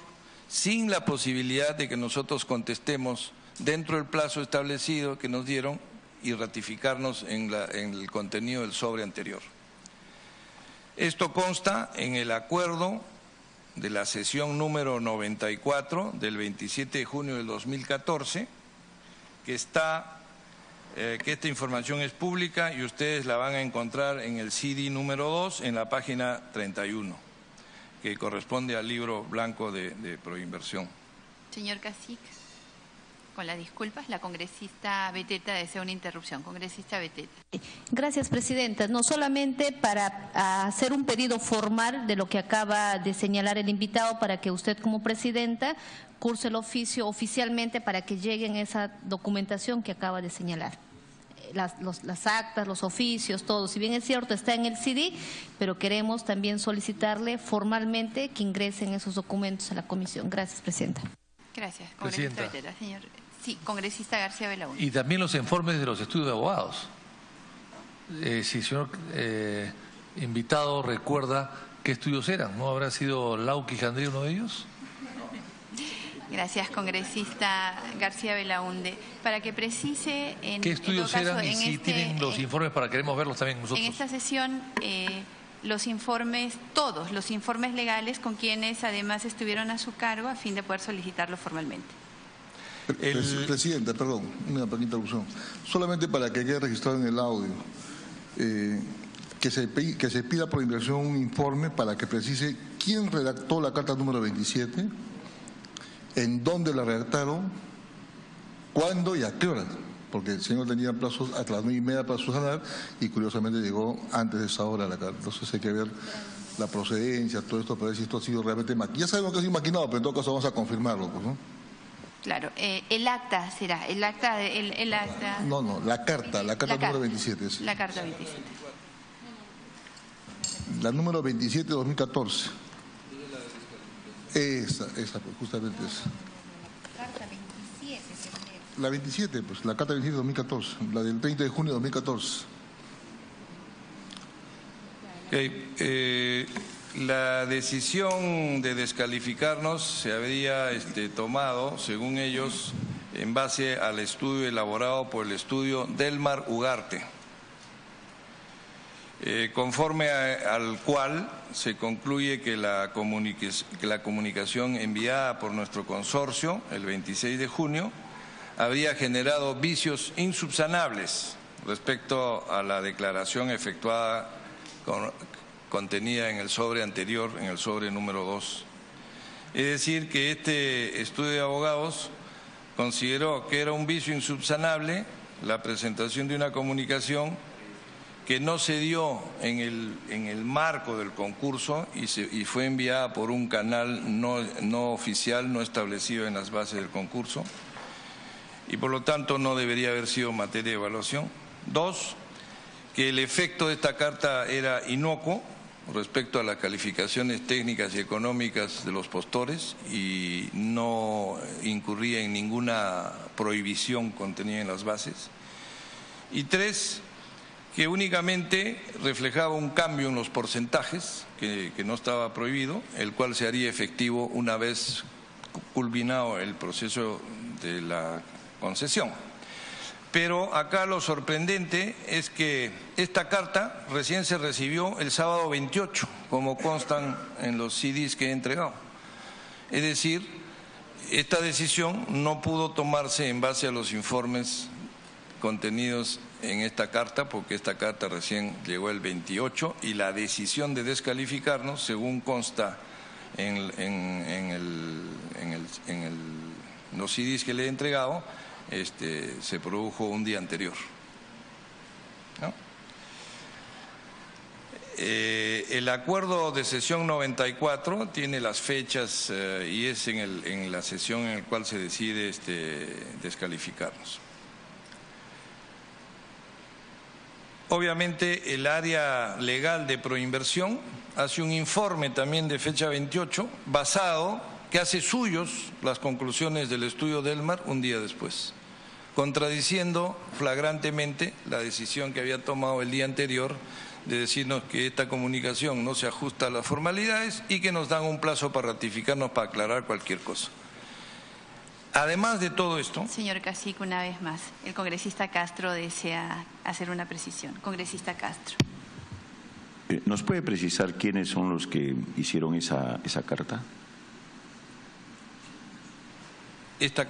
sin la posibilidad de que nosotros contestemos dentro del plazo establecido que nos dieron y ratificarnos en el contenido del sobre anterior. Esto consta en el acuerdo de la sesión número 94 del 27 de junio del 2014, que esta información es pública y ustedes la van a encontrar en el CD número 2 en la página 31, que corresponde al libro blanco de Proinversión. Señor Cacique, con las disculpas, la congresista Beteta desea una interrupción. Congresista Beteta. Gracias, presidenta. No solamente para hacer un pedido formal de lo que acaba de señalar el invitado, para que usted como presidenta curse el oficio oficialmente para que lleguen esa documentación que acaba de señalar. Las actas, los oficios, todo. Si bien es cierto, está en el CD, pero queremos también solicitarle formalmente que ingresen esos documentos a la comisión. Gracias, presidenta. Gracias, congresista Beteta. Señor, sí, congresista García Belaúnde. Y también los informes de los estudios de abogados. Si el señor invitado recuerda qué estudios eran, ¿no habrá sido Lauqui Jandría uno de ellos? Gracias, congresista García Belaúnde. Para que precise ¿qué estudios eran y si tienen los informes para queremos verlos también nosotros? En esta sesión, los informes, todos los informes legales con quienes además estuvieron a su cargo a fin de poder solicitarlo formalmente. Presidenta, perdón, una pequeña interrupción. Solamente para que quede registrado en el audio, que se pida por inversión un informe para que precise quién redactó la carta número 27, en dónde la redactaron, cuándo y a qué hora, porque el señor tenía plazos hasta las 9:30 para subsanar y curiosamente llegó antes de esa hora la carta. Entonces hay que ver la procedencia, todo esto, para ver si esto ha sido realmente maquinado. Ya sabemos que ha sido maquinado, pero en todo caso vamos a confirmarlo, pues, ¿no? Claro, el acta será, el acta. No, la carta número 27. Sí. La carta 27. La número 27 de 2014. Esa, pues, justamente esa. Carta 27. La 27, pues, la carta 27 de 2014, la del 30 de junio de 2014. La decisión de descalificarnos se había tomado, según ellos, en base al estudio elaborado por el estudio Delmar Ugarte, conforme al cual se concluye que la comunicación enviada por nuestro consorcio el 26 de junio habría generado vicios insubsanables respecto a la declaración efectuada contenida en el sobre anterior, en el sobre número 2. Es decir, que este estudio de abogados consideró que era un vicio insubsanable la presentación de una comunicación que no se dio en el marco del concurso y fue enviada por un canal no oficial, no establecido en las bases del concurso, y por lo tanto no debería haber sido materia de evaluación. 2, que el efecto de esta carta era inocuo respecto a las calificaciones técnicas y económicas de los postores y no incurría en ninguna prohibición contenida en las bases. Y 3, que únicamente reflejaba un cambio en los porcentajes, que no estaba prohibido, el cual se haría efectivo una vez culminado el proceso de la concesión. Pero acá lo sorprendente es que esta carta recién se recibió el sábado 28, como constan en los CDs que he entregado. Es decir, esta decisión no pudo tomarse en base a los informes contenidos en esta carta, porque esta carta recién llegó el 28 y la decisión de descalificarnos, según consta en los CDs que le he entregado, se produjo un día anterior, ¿no? El acuerdo de sesión 94 tiene las fechas y es en la sesión en la cual se decide descalificarnos. Obviamente el área legal de Proinversión hace un informe también de fecha 28 basado, que hace suyos las conclusiones del estudio Delmar un día después, contradiciendo flagrantemente la decisión que había tomado el día anterior de decirnos que esta comunicación no se ajusta a las formalidades y que nos dan un plazo para ratificarnos, para aclarar cualquier cosa. Además de todo esto… Señor Cacique, una vez más, el congresista Castro desea hacer una precisión. Congresista Castro. ¿Nos puede precisar quiénes son los que hicieron esa carta? Esta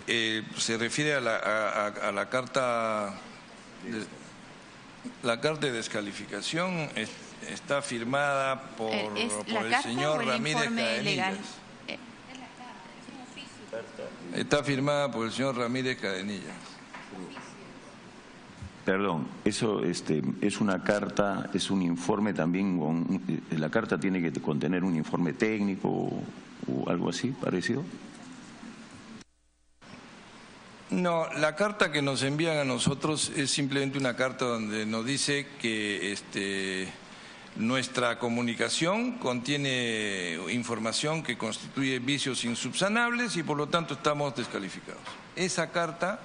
se refiere a la carta… La carta de descalificación está firmada por el señor Ramírez Cadenillas. Está firmada por el señor Ramírez Cadenillas. Perdón, eso es una carta, es un informe también, la carta tiene que contener un informe técnico o algo así parecido. No, la carta que nos envían a nosotros es simplemente una carta donde nos dice que nuestra comunicación contiene información que constituye vicios insubsanables y por lo tanto estamos descalificados. Esa carta,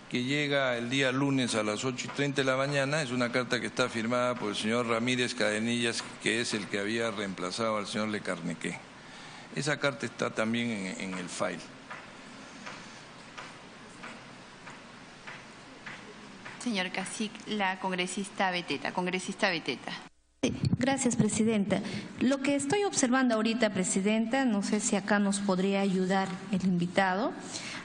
que llega el día lunes a las 8:30 de la mañana, es una carta que está firmada por el señor Ramírez Cadenillas, que es el que había reemplazado al señor Le Carnequé. Esa carta está también en el file. Señor Cacique, la congresista Beteta. Congresista Beteta. Gracias, Presidenta. Lo que estoy observando ahorita, Presidenta, no sé si acá nos podría ayudar el invitado.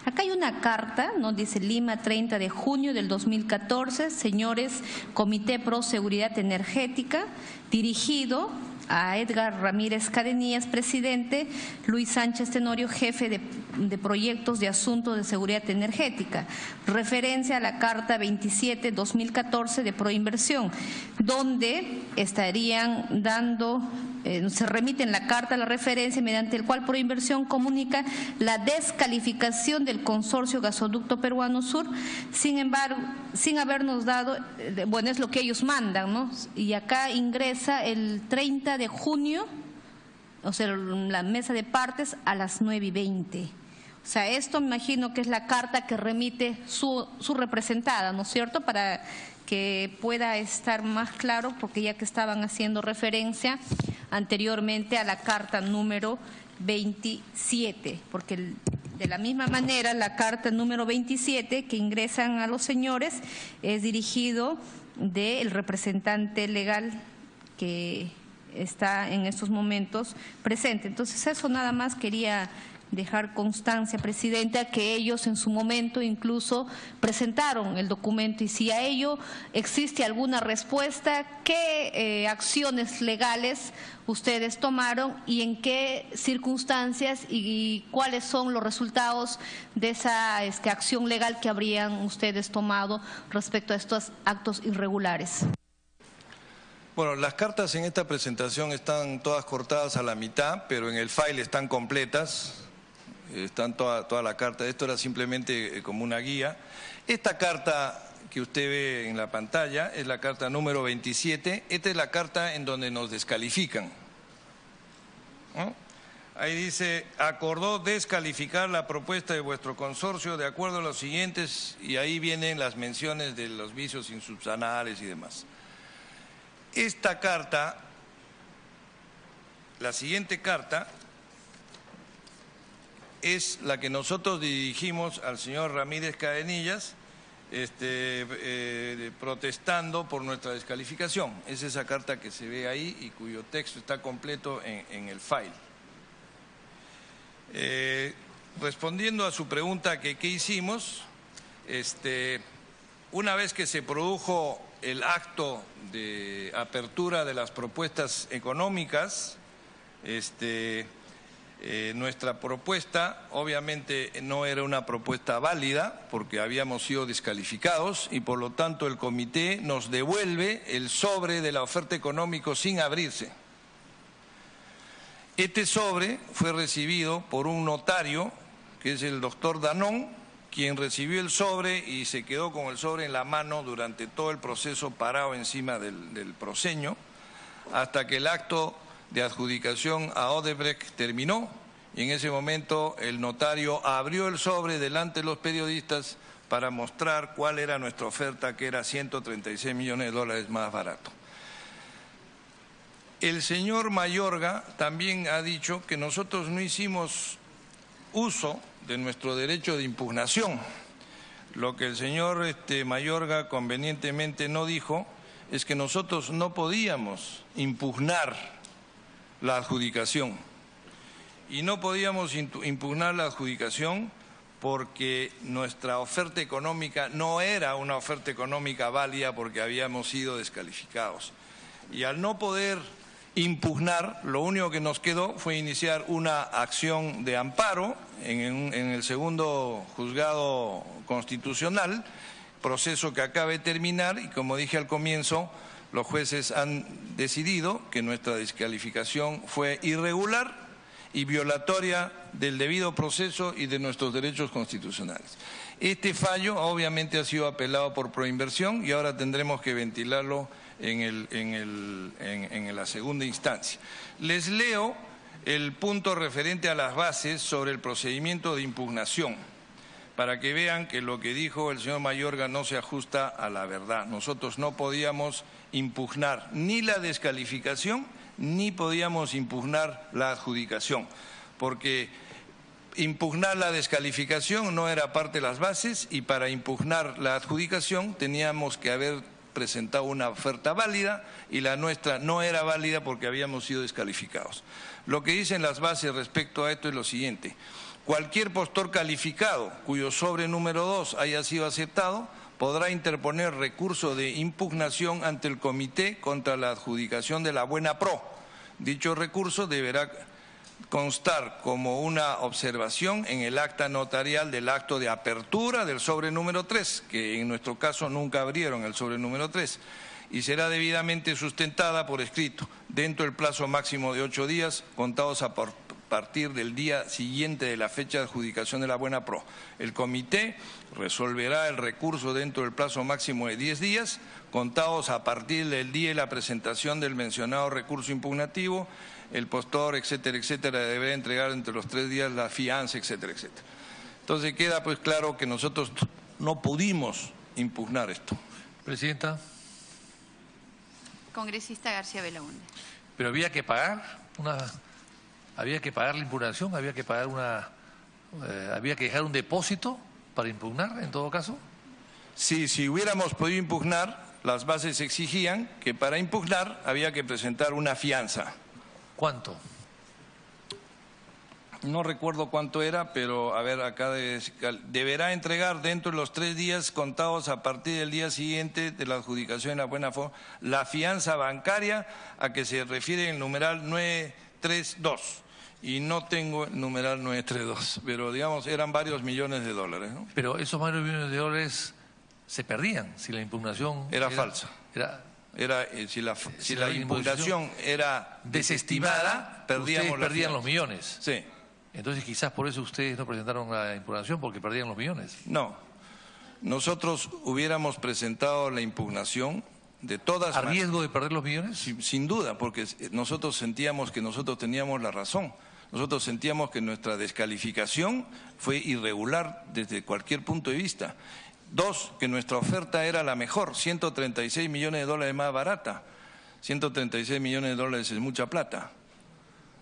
Acá hay una carta, ¿no? Dice Lima, 30 de junio del 2014, señores Comité Pro Seguridad Energética, dirigido a Edgar Ramírez Cadenillas, presidente, Luis Sánchez Tenorio, jefe de proyectos de asuntos de seguridad energética, referencia a la Carta 27-2014 de Proinversión, donde estarían dando, se remite en la carta la referencia mediante el cual Proinversión comunica la descalificación del consorcio Gasoducto Peruano Sur, sin embargo, sin habernos dado, bueno, es lo que ellos mandan, ¿no? Y acá ingresa el 30 de junio, o sea, la mesa de partes a las 9:20. O sea, esto me imagino que es la carta que remite su representada, ¿no es cierto?, para que pueda estar más claro, porque ya que estaban haciendo referencia anteriormente a la carta número 27, porque de la misma manera la carta número 27 que ingresan a los señores es dirigido del representante legal que está en estos momentos presente. Entonces eso nada más quería dejar constancia, Presidenta, que ellos en su momento incluso presentaron el documento y si a ello existe alguna respuesta, ¿qué acciones legales ustedes tomaron y en qué circunstancias y cuáles son los resultados de esa acción legal que habrían ustedes tomado respecto a estos actos irregulares? Bueno, las cartas en esta presentación están todas cortadas a la mitad, pero en el file están completas, están toda la carta. Esto era simplemente como una guía. Esta carta que usted ve en la pantalla es la carta número 27. Esta es la carta en donde nos descalifican, ¿no? Ahí dice, acordó descalificar la propuesta de vuestro consorcio de acuerdo a los siguientes, y ahí vienen las menciones de los vicios insubsanables y demás. Esta carta, la siguiente carta, es la que nosotros dirigimos al señor Ramírez Cadenillas, protestando por nuestra descalificación. Es esa carta que se ve ahí y cuyo texto está completo en el file. Respondiendo a su pregunta que qué hicimos, una vez que se produjo el acto de apertura de las propuestas económicas, nuestra propuesta obviamente no era una propuesta válida porque habíamos sido descalificados y por lo tanto el comité nos devuelve el sobre de la oferta económica sin abrirse. Este sobre fue recibido por un notario que es el doctor Danón, quien recibió el sobre y se quedó con el sobre en la mano durante todo el proceso parado encima del proseño, hasta que el acto de adjudicación a Odebrecht terminó y en ese momento el notario abrió el sobre delante de los periodistas para mostrar cuál era nuestra oferta, que era 136 millones de dólares más barato. El señor Mayorga también ha dicho que nosotros no hicimos uso de nuestro derecho de impugnación. Lo que el señor Mayorga convenientemente no dijo es que nosotros no podíamos impugnar la adjudicación. Y no podíamos impugnar la adjudicación porque nuestra oferta económica no era una oferta económica válida porque habíamos sido descalificados. Y al no poder impugnar, lo único que nos quedó fue iniciar una acción de amparo en el segundo juzgado constitucional, proceso que acaba de terminar y como dije al comienzo, los jueces han decidido que nuestra descalificación fue irregular y violatoria del debido proceso y de nuestros derechos constitucionales. Este fallo obviamente ha sido apelado por Proinversión y ahora tendremos que ventilarlo en la segunda instancia. Les leo el punto referente a las bases sobre el procedimiento de impugnación, para que vean que lo que dijo el señor Mayorga no se ajusta a la verdad. Nosotros no podíamos impugnar ni la descalificación, ni podíamos impugnar la adjudicación, porque impugnar la descalificación no era parte de las bases y para impugnar la adjudicación teníamos que haber presentado una oferta válida y la nuestra no era válida porque habíamos sido descalificados. Lo que dicen las bases respecto a esto es lo siguiente: cualquier postor calificado cuyo sobre número 2 haya sido aceptado podrá interponer recurso de impugnación ante el comité contra la adjudicación de la buena pro. Dicho recurso deberá constar como una observación en el acta notarial del acto de apertura del sobre número 3, que en nuestro caso nunca abrieron el sobre número 3, y será debidamente sustentada por escrito dentro del plazo máximo de 8 días, contados a partir del día siguiente de la fecha de adjudicación de la buena pro. El comité resolverá el recurso dentro del plazo máximo de 10 días, contados a partir del día de la presentación del mencionado recurso impugnativo. El postor, etcétera, etcétera, deberá entregar entre los 3 días la fianza, etcétera, etcétera. Entonces queda pues claro que nosotros no pudimos impugnar esto. Presidenta. Congresista García Belaúnde. Pero había que pagar la impugnación, había que dejar un depósito para impugnar en todo caso. Sí, si hubiéramos podido impugnar, las bases exigían que para impugnar había que presentar una fianza. ¿Cuánto? no recuerdo cuánto era, pero a ver, acá deberá entregar dentro de los 3 días contados a partir del día siguiente de la adjudicación en la buena forma la fianza bancaria a que se refiere el numeral 932. Y no tengo el numeral 932, pero digamos eran varios millones de dólares, ¿no? Pero esos varios millones de dólares se perdían si la impugnación era falsa. Si la impugnación era desestimada, perdían los millones. Sí. Entonces quizás por eso ustedes no presentaron la impugnación, porque perdían los millones. No. Nosotros hubiéramos presentado la impugnación de todas maneras. ¿A riesgo de perder los millones? Sin duda, porque nosotros sentíamos que nosotros teníamos la razón. Nosotros sentíamos que nuestra descalificación fue irregular desde cualquier punto de vista. 2, que nuestra oferta era la mejor, 136 millones de dólares más barata. 136 millones de dólares es mucha plata.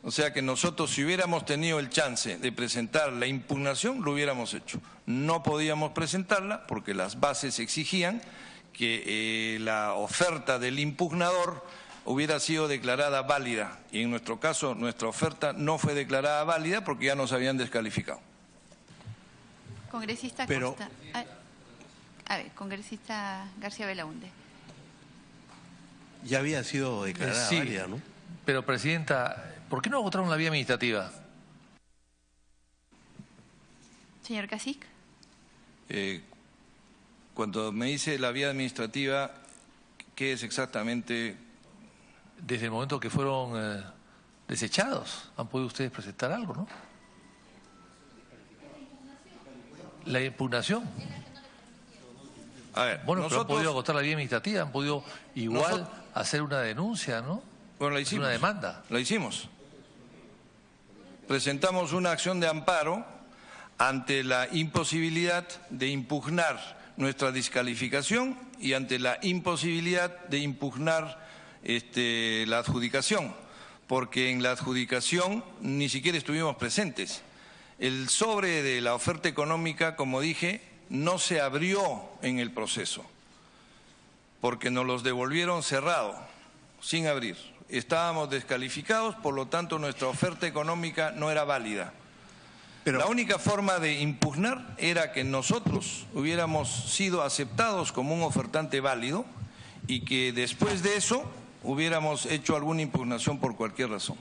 O sea que nosotros, si hubiéramos tenido el chance de presentar la impugnación, lo hubiéramos hecho. No podíamos presentarla porque las bases exigían que la oferta del impugnador hubiera sido declarada válida. Y en nuestro caso, nuestra oferta no fue declarada válida porque ya nos habían descalificado. Congresista Costa. A ver, congresista García Belaunde. Ya había sido declarada válida, ¿no? Pero, Presidenta, ¿por qué no votaron la vía administrativa? Señor Cacic. Cuando me dice la vía administrativa, ¿qué es exactamente? Desde el momento que fueron desechados, ¿han podido ustedes presentar algo, no? La impugnación. A ver, bueno, nosotros, pero han podido agotar la vía administrativa, han podido igual hacer una denuncia, ¿no? Bueno, la hicimos. Una demanda. La hicimos. Presentamos una acción de amparo ante la imposibilidad de impugnar nuestra descalificación y ante la imposibilidad de impugnar la adjudicación, porque en la adjudicación ni siquiera estuvimos presentes. El sobre de la oferta económica, como dije, no se abrió en el proceso, porque nos los devolvieron cerrado, sin abrir. Estábamos descalificados, por lo tanto nuestra oferta económica no era válida. Pero la única forma de impugnar era que nosotros hubiéramos sido aceptados como un ofertante válido y que después de eso hubiéramos hecho alguna impugnación por cualquier razón.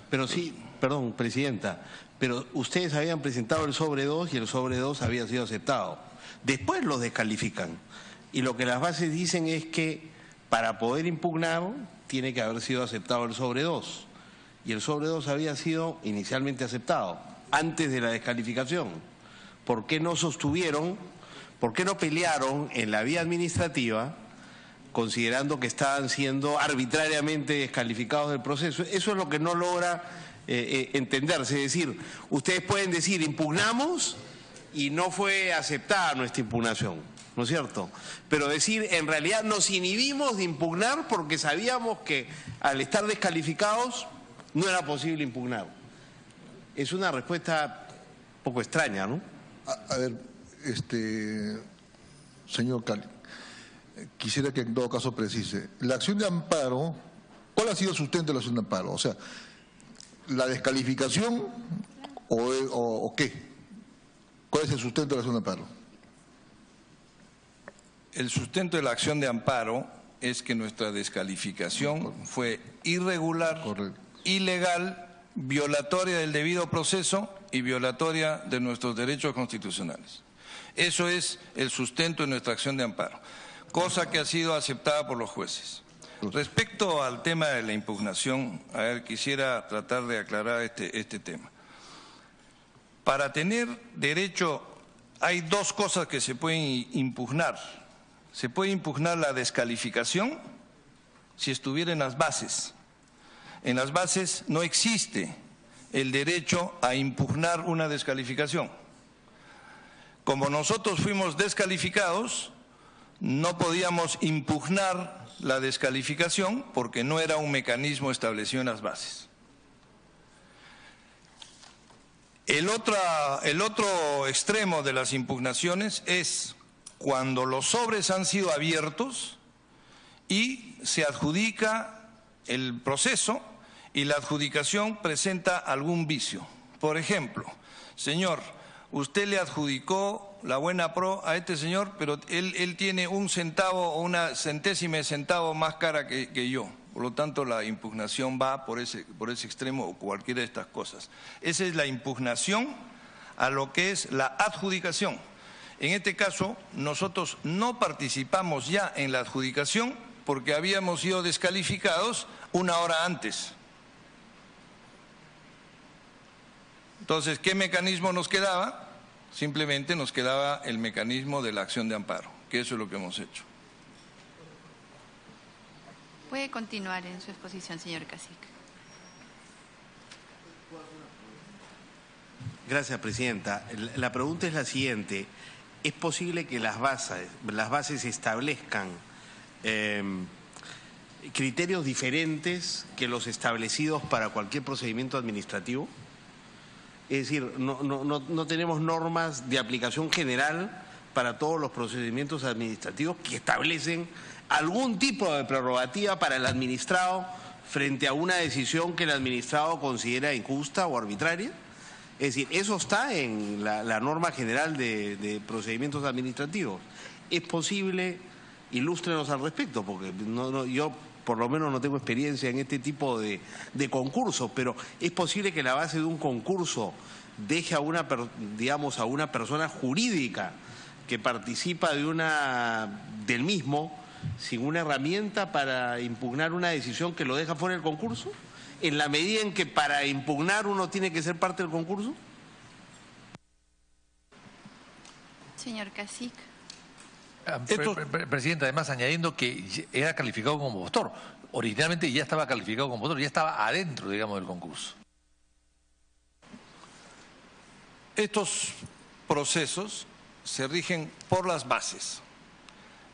Pero sí, perdón, Presidenta, pero ustedes habían presentado el sobre 2 y el sobre 2 había sido aceptado. Después los descalifican y lo que las bases dicen es que para poder impugnar tiene que haber sido aceptado el sobre 2 y el sobre 2 había sido inicialmente aceptado antes de la descalificación. ¿Por qué no sostuvieron, por qué no pelearon en la vía administrativa considerando que estaban siendo arbitrariamente descalificados del proceso? Eso es lo que no logra entenderse. Es decir, ustedes pueden decir impugnamos y no fue aceptada nuestra impugnación, ¿no es cierto? Pero decir en realidad nos inhibimos de impugnar porque sabíamos que al estar descalificados no era posible impugnar. Es una respuesta un poco extraña, ¿no? A ver, señor Cali, quisiera que en todo caso precise. La acción de amparo, ¿cuál ha sido el sustento de la acción de amparo? O sea, ¿la descalificación o qué? ¿Cuál es el sustento de la acción de amparo? El sustento de la acción de amparo es que nuestra descalificación fue irregular, ilegal, violatoria del debido proceso y violatoria de nuestros derechos constitucionales. Eso es el sustento de nuestra acción de amparo, cosa que ha sido aceptada por los jueces. Respecto al tema de la impugnación, a ver, quisiera tratar de aclarar este tema. Para tener derecho hay dos cosas que se pueden impugnar. Se puede impugnar la descalificación si estuviera en las bases. En las bases no existe el derecho a impugnar una descalificación. Como nosotros fuimos descalificados, no podíamos impugnar la descalificación porque no era un mecanismo establecido en las bases. El otro extremo de las impugnaciones es cuando los sobres han sido abiertos y se adjudica el proceso y la adjudicación presenta algún vicio. Por ejemplo, señor, usted le adjudicó la buena pro a este señor, pero él tiene un centavo o una centésima de centavo más cara que yo. Por lo tanto, la impugnación va por ese extremo o cualquiera de estas cosas. Esa es la impugnación a lo que es la adjudicación. En este caso, nosotros no participamos ya en la adjudicación porque habíamos sido descalificados una hora antes. Entonces, ¿qué mecanismo nos quedaba? Simplemente nos quedaba el mecanismo de la acción de amparo, que eso es lo que hemos hecho. Puede continuar en su exposición, señor Cacique. Gracias, presidenta. La pregunta es la siguiente. ¿Es posible que las bases establezcan criterios diferentes que los establecidos para cualquier procedimiento administrativo? Es decir, no tenemos normas de aplicación general para todos los procedimientos administrativos que establecen algún tipo de prerrogativa para el administrado frente a una decisión que el administrado considera injusta o arbitraria. Es decir, eso está en la norma general de procedimientos administrativos. ¿Es posible? Ilústrenos al respecto, porque yo por lo menos no tengo experiencia en este tipo de concursos, pero ¿es posible que la base de un concurso deje a una persona jurídica que participa del mismo sin una herramienta para impugnar una decisión que lo deja fuera del concurso? ¿En la medida en que para impugnar uno tiene que ser parte del concurso? Señor Cacique. Presidente, además añadiendo que era calificado como postor. Originalmente ya estaba calificado como postor, ya estaba adentro, digamos, del concurso. Estos procesos se rigen por las bases.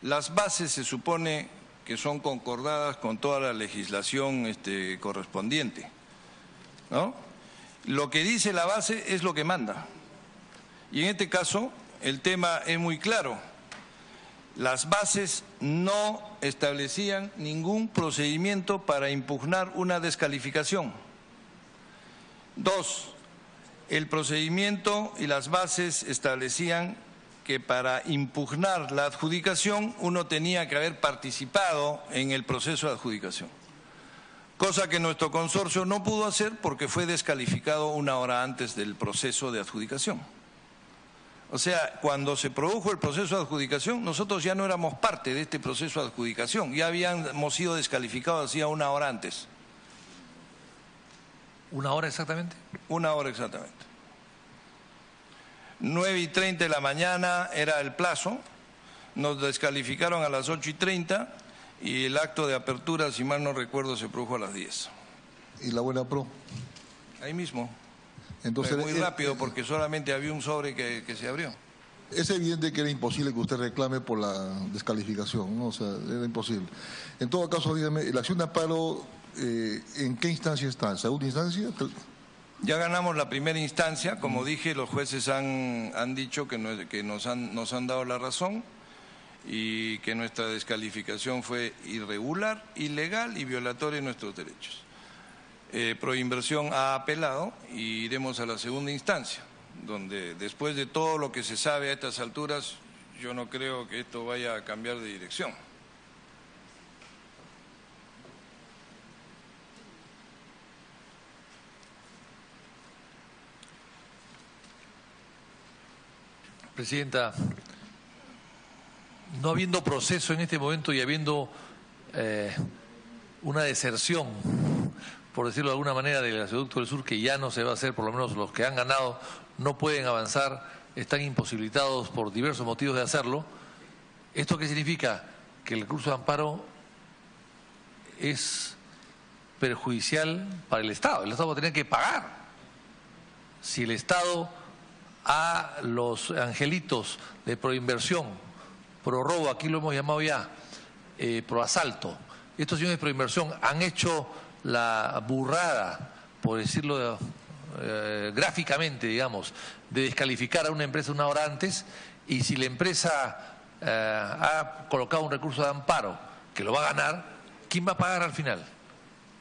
Las bases se supone que son concordadas con toda la legislación correspondiente, ¿no? Lo que dice la base es lo que manda. Y en este caso el tema es muy claro. Las bases no establecían ningún procedimiento para impugnar una descalificación. 2. El procedimiento y las bases establecían que para impugnar la adjudicación uno tenía que haber participado en el proceso de adjudicación, cosa que nuestro consorcio no pudo hacer porque fue descalificado una hora antes del proceso de adjudicación. O sea, cuando se produjo el proceso de adjudicación, nosotros ya no éramos parte de este proceso de adjudicación, ya habíamos sido descalificados hacía una hora antes. ¿Una hora exactamente? Una hora exactamente. 9:30 de la mañana era el plazo, nos descalificaron a las 8:30 y el acto de apertura, si mal no recuerdo, se produjo a las 10. ¿Y la buena pro? Ahí mismo. Entonces, muy rápido porque solamente había un sobre que se abrió. Es evidente que era imposible que usted reclame por la descalificación, ¿no? O sea, era imposible. En todo caso, dígame, ¿la acción de amparo en qué instancia está? ¿En segunda instancia? Ya ganamos la primera instancia, como dije, los jueces han dicho que nos han dado la razón y que nuestra descalificación fue irregular, ilegal y violatoria de nuestros derechos. Proinversión ha apelado y iremos a la segunda instancia, donde después de todo lo que se sabe a estas alturas, yo no creo que esto vaya a cambiar de dirección. Presidenta, no habiendo proceso en este momento y habiendo una deserción, por decirlo de alguna manera, del gasoducto del sur, que ya no se va a hacer, por lo menos los que han ganado no pueden avanzar, están imposibilitados por diversos motivos de hacerlo. ¿Esto qué significa? Que el recurso de amparo es perjudicial para el Estado. El Estado va a tener que pagar. Si el Estado a los angelitos de proinversión, pro robo, aquí lo hemos llamado ya, pro asalto, estos señores de proinversión han hecho la burrada, por decirlo gráficamente, digamos, de descalificar a una empresa una hora antes, y si la empresa ha colocado un recurso de amparo que lo va a ganar, ¿quién va a pagar al final?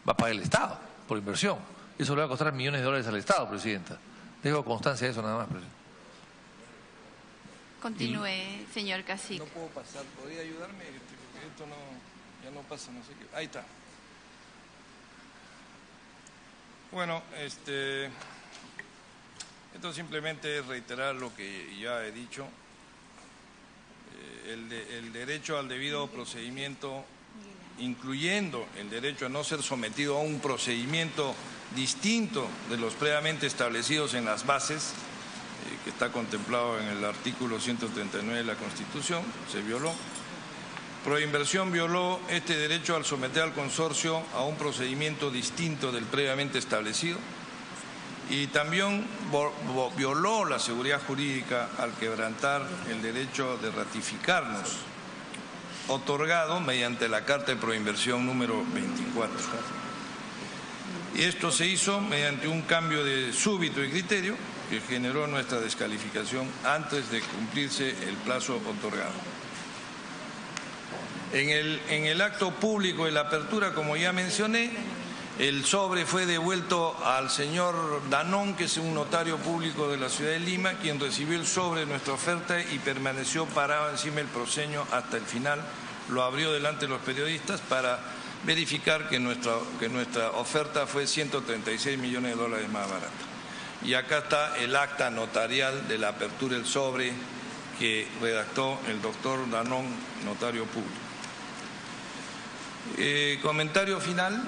Va a pagar el Estado, por inversión. Eso le va a costar millones de dólares al Estado, Presidenta. Dejo constancia de eso nada más, presidente. Continúe, señor Cacique. No puedo pasar, ¿podría ayudarme? Porque esto no, ya no pasa, no sé qué. Ahí está. Bueno, esto simplemente es reiterar lo que ya he dicho. El derecho al debido procedimiento, incluyendo el derecho a no ser sometido a un procedimiento distinto de los previamente establecidos en las bases, que está contemplado en el artículo 139 de la Constitución, se violó. Proinversión violó este derecho al someter al consorcio a un procedimiento distinto del previamente establecido y también violó la seguridad jurídica al quebrantar el derecho de ratificarnos, otorgado mediante la Carta de Proinversión número 24. Y esto se hizo mediante un cambio de súbito de criterio que generó nuestra descalificación antes de cumplirse el plazo otorgado. En el acto público de la apertura, como ya mencioné, el sobre fue devuelto al señor Danón, que es un notario público de la ciudad de Lima, quien recibió el sobre de nuestra oferta y permaneció parado encima del proceño hasta el final. Lo abrió delante de los periodistas para verificar que nuestra oferta fue 136 millones de dólares más barata. Y acá está el acta notarial de la apertura del sobre que redactó el doctor Danón, notario público. Comentario final.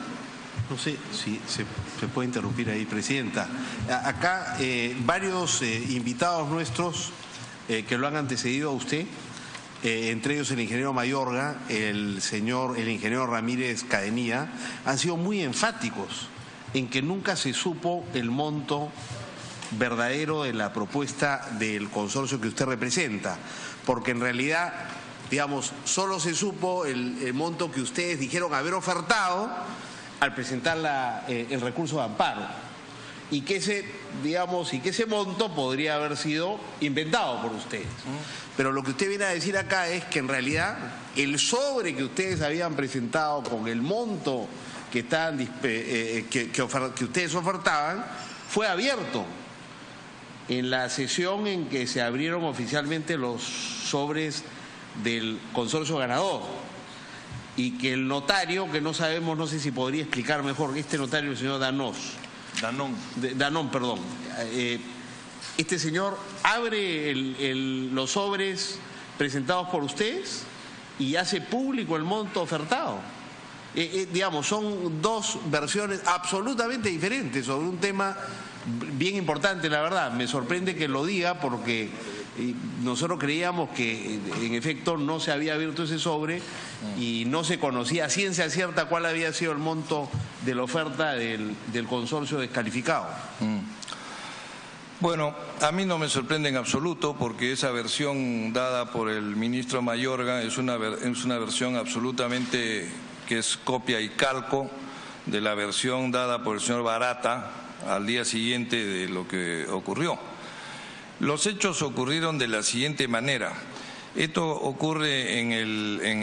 No sé si se puede interrumpir ahí, Presidenta. Acá varios invitados nuestros que lo han antecedido a usted, entre ellos el ingeniero Mayorga, el ingeniero Ramírez Cadenía, han sido muy enfáticos en que nunca se supo el monto verdadero de la propuesta del consorcio que usted representa, porque en realidad, digamos, solo se supo el monto que ustedes dijeron haber ofertado al presentar el recurso de amparo, y que ese monto podría haber sido inventado por ustedes. Pero lo que usted viene a decir acá es que en realidad el sobre que ustedes habían presentado con el monto que ustedes ofertaban fue abierto en la sesión en que se abrieron oficialmente los sobres del consorcio ganador, y que el notario, que no sabemos, no sé si podría explicar mejor, este notario, el señor Danón, perdón, este señor abre los sobres presentados por ustedes y hace público el monto ofertado. Digamos, son dos versiones absolutamente diferentes sobre un tema bien importante, la verdad. Me sorprende que lo diga porque nosotros creíamos que en efecto no se había abierto ese sobre y no se conocía a ciencia cierta cuál había sido el monto de la oferta del consorcio descalificado. Bueno, a mí no me sorprende en absoluto, porque esa versión dada por el ministro Mayorga es una versión absolutamente que es copia y calco de la versión dada por el señor Barata al día siguiente de lo que ocurrió. Los hechos ocurrieron de la siguiente manera. Esto ocurre en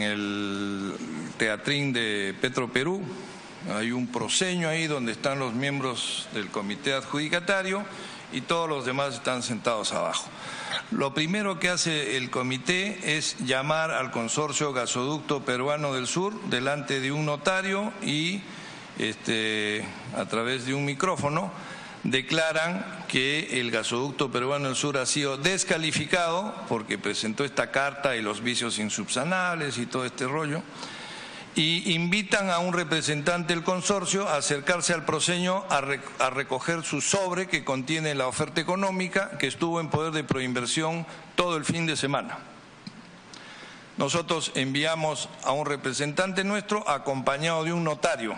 el teatrín de Petroperú. Hay un proceño ahí donde están los miembros del comité adjudicatario y todos los demás están sentados abajo. Lo primero que hace el comité es llamar al consorcio Gasoducto Peruano del Sur delante de un notario y a través de un micrófono declaran que el Gasoducto Peruano del Sur ha sido descalificado porque presentó esta carta y los vicios insubsanables y todo este rollo, y invitan a un representante del consorcio a acercarse al proceño a recoger su sobre que contiene la oferta económica que estuvo en poder de Proinversión todo el fin de semana. Nosotros enviamos a un representante nuestro acompañado de un notario,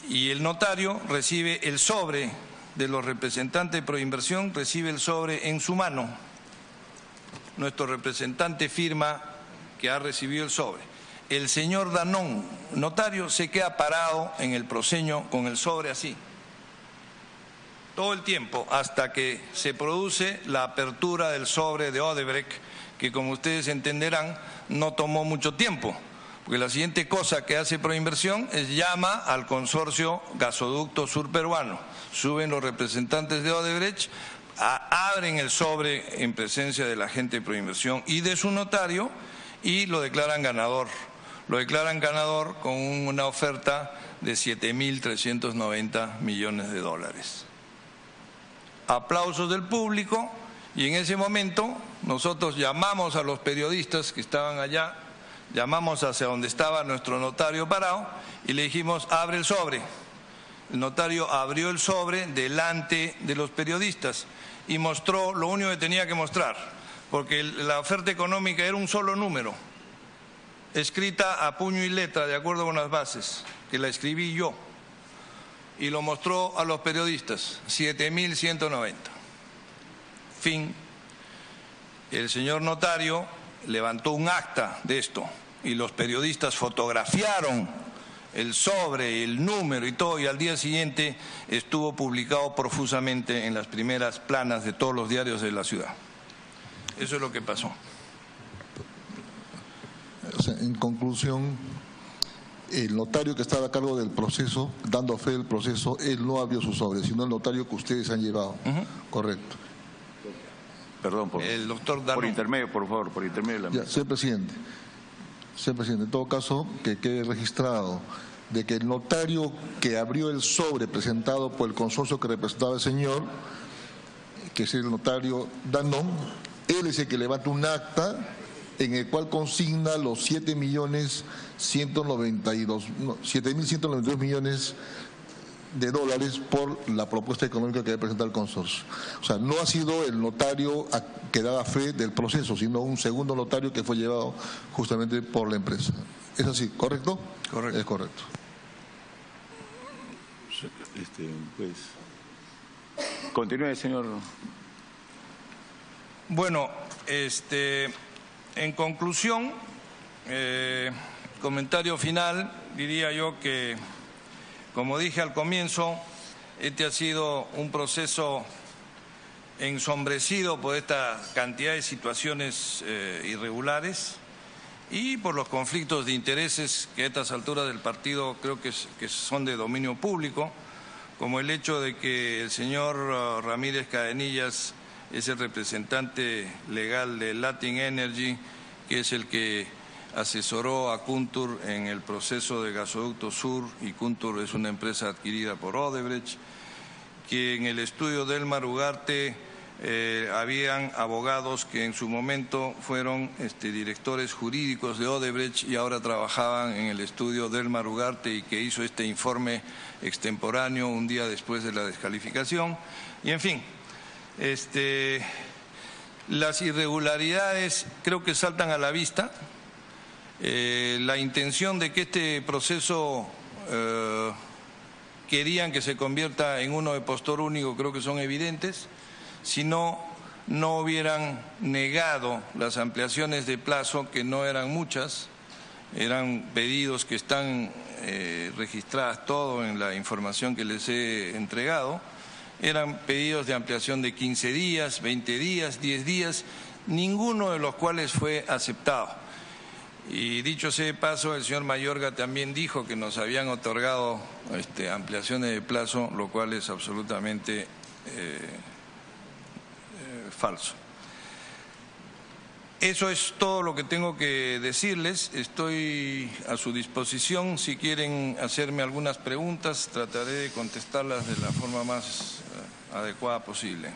y el notario recibe el sobre de los representantes de Proinversión, recibe el sobre en su mano. Nuestro representante firma que ha recibido el sobre. El señor Danón, notario, se queda parado en el proceño con el sobre así, todo el tiempo, hasta que se produce la apertura del sobre de Odebrecht, que como ustedes entenderán, no tomó mucho tiempo, Porque la siguiente cosa que hace Proinversión es llama al consorcio Gasoducto Sur Peruano. Suben los representantes de Odebrecht, abren el sobre en presencia de la gente de Proinversión y de su notario y lo declaran ganador. Lo declaran ganador con una oferta de 7.390 millones de dólares. Aplausos del público y en ese momento nosotros llamamos a los periodistas que estaban allá, llamamos hacia donde estaba nuestro notario parado y le dijimos, abre el sobre. El notario abrió el sobre delante de los periodistas y mostró lo único que tenía que mostrar, porque la oferta económica era un solo número, escrita a puño y letra de acuerdo con las bases, que la escribí yo, y lo mostró a los periodistas, 7.190. Fin. El señor notario levantó un acta de esto y los periodistas fotografiaron el sobre, el número y todo, y al día siguiente estuvo publicado profusamente en las primeras planas de todos los diarios de la ciudad. Eso es lo que pasó. O sea, en conclusión, el notario que estaba a cargo del proceso, dando fe del proceso, él no abrió su sobre, sino el notario que ustedes han llevado. Correcto. Perdón, el doctor Danón. Por intermedio, por favor, por intermedio de la mesa. Señor presidente, en todo caso, que quede registrado de que el notario que abrió el sobre presentado por el consorcio que representaba el señor, que es el notario Danón, él es el que levanta un acta en el cual consigna los 7.192 millones de dólares por la propuesta económica que presenta el consorcio. O sea, no ha sido el notario que daba fe del proceso, sino un segundo notario que fue llevado justamente por la empresa. ¿Es así, correcto? Correcto. Es correcto. Pues, continúe, señor. Bueno, en conclusión, comentario final, diría yo que, como dije al comienzo, este ha sido un proceso ensombrecido por esta cantidad de situaciones irregulares y por los conflictos de intereses que a estas alturas del partido creo que son de dominio público, como el hecho de que el señor Ramírez Cadenillas es el representante legal de Latin Energy, que es el que asesoró a Kuntur en el proceso de Gasoducto Sur, y Kuntur es una empresa adquirida por Odebrecht, que en el estudio del Delmar Ugarte habían abogados que en su momento fueron directores jurídicos de Odebrecht y ahora trabajaban en el estudio del Delmar Ugarte y que hizo este informe extemporáneo un día después de la descalificación. Y en fin, las irregularidades creo que saltan a la vista. La intención de que este proceso querían que se convierta en uno de postor único creo que son evidentes. Si no hubieran negado las ampliaciones de plazo, que no eran muchas, eran pedidos que están registradas todo en la información que les he entregado, eran pedidos de ampliación de 15 días, 20 días, 10 días, ninguno de los cuales fue aceptado. Y dicho sea de paso, el señor Mayorga también dijo que nos habían otorgado ampliaciones de plazo, lo cual es absolutamente falso. Eso es todo lo que tengo que decirles. Estoy a su disposición. Si quieren hacerme algunas preguntas, trataré de contestarlas de la forma más adecuada posible.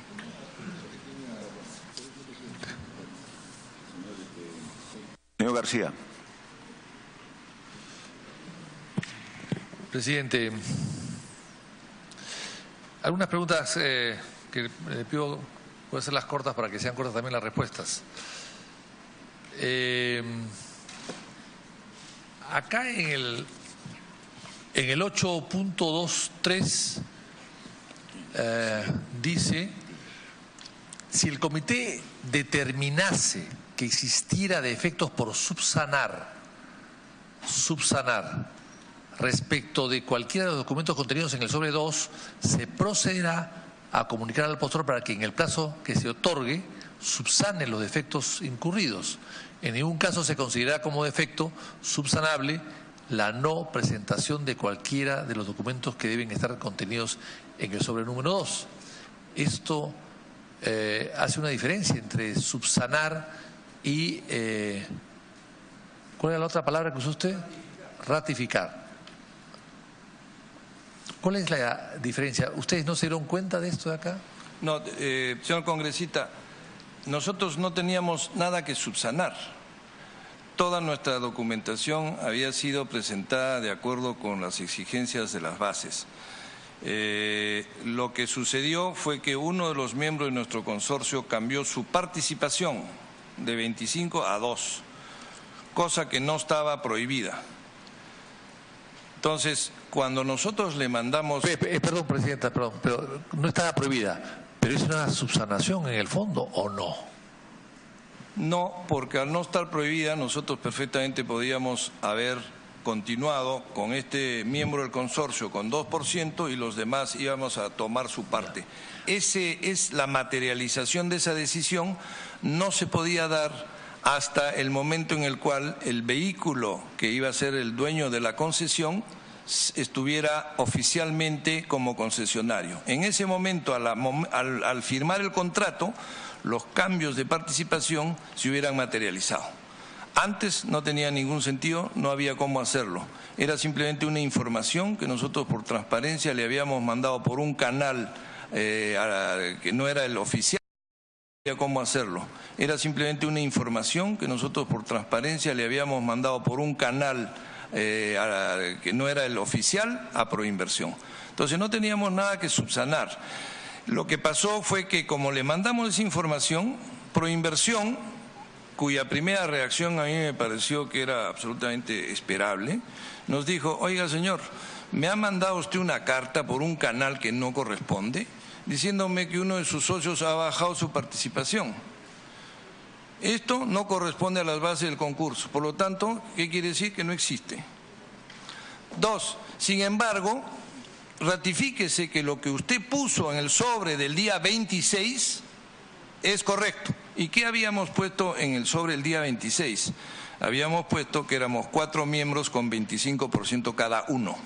Señor García. Presidente, algunas preguntas que le pido, voy a hacerlas cortas para que sean cortas también las respuestas. Acá en el 8.23 dice: si el comité determinase que existiera defectos por subsanar respecto de cualquiera de los documentos contenidos en el sobre 2, se procederá a comunicar al postor para que en el plazo que se otorgue subsane los defectos incurridos. En ningún caso se considera como defecto subsanable la no presentación de cualquiera de los documentos que deben estar contenidos en el sobre número 2. Esto hace una diferencia entre subsanar y ¿cuál era la otra palabra que usó usted? Ratificar. ¿Cuál es la diferencia? ¿Ustedes no se dieron cuenta de esto de acá? No, señor congresista, nosotros no teníamos nada que subsanar. Toda nuestra documentación había sido presentada de acuerdo con las exigencias de las bases. Lo que sucedió fue que uno de los miembros de nuestro consorcio cambió su participación de 25 a 2, cosa que no estaba prohibida. Entonces, cuando nosotros le mandamos... Perdón, Presidenta, perdón, pero no estaba prohibida, pero es una subsanación en el fondo, ¿o no? No, porque al no estar prohibida, nosotros perfectamente podíamos haber continuado con este miembro del consorcio con 2% y los demás íbamos a tomar su parte. Ese es la materialización de esa decisión, no se podía dar hasta el momento en el cual el vehículo que iba a ser el dueño de la concesión estuviera oficialmente como concesionario. En ese momento, al firmar el contrato, los cambios de participación se hubieran materializado. Antes no tenía ningún sentido, no había cómo hacerlo. Era simplemente una información que nosotros por transparencia le habíamos mandado por un canal que no era el oficial. Cómo hacerlo. Era simplemente una información que nosotros por transparencia le habíamos mandado por un canal que no era el oficial a Proinversión. Entonces no teníamos nada que subsanar. Lo que pasó fue que como le mandamos esa información, Proinversión, cuya primera reacción a mí me pareció que era absolutamente esperable, nos dijo: oiga señor, me ha mandado usted una carta por un canal que no corresponde, diciéndome que uno de sus socios ha bajado su participación. Esto no corresponde a las bases del concurso, por lo tanto, ¿qué quiere decir? Que no existe. 2. Sin embargo, ratifíquese que lo que usted puso en el sobre del día 26 es correcto. ¿Y qué habíamos puesto en el sobre el día 26? Habíamos puesto que éramos 4 miembros con 25% cada uno.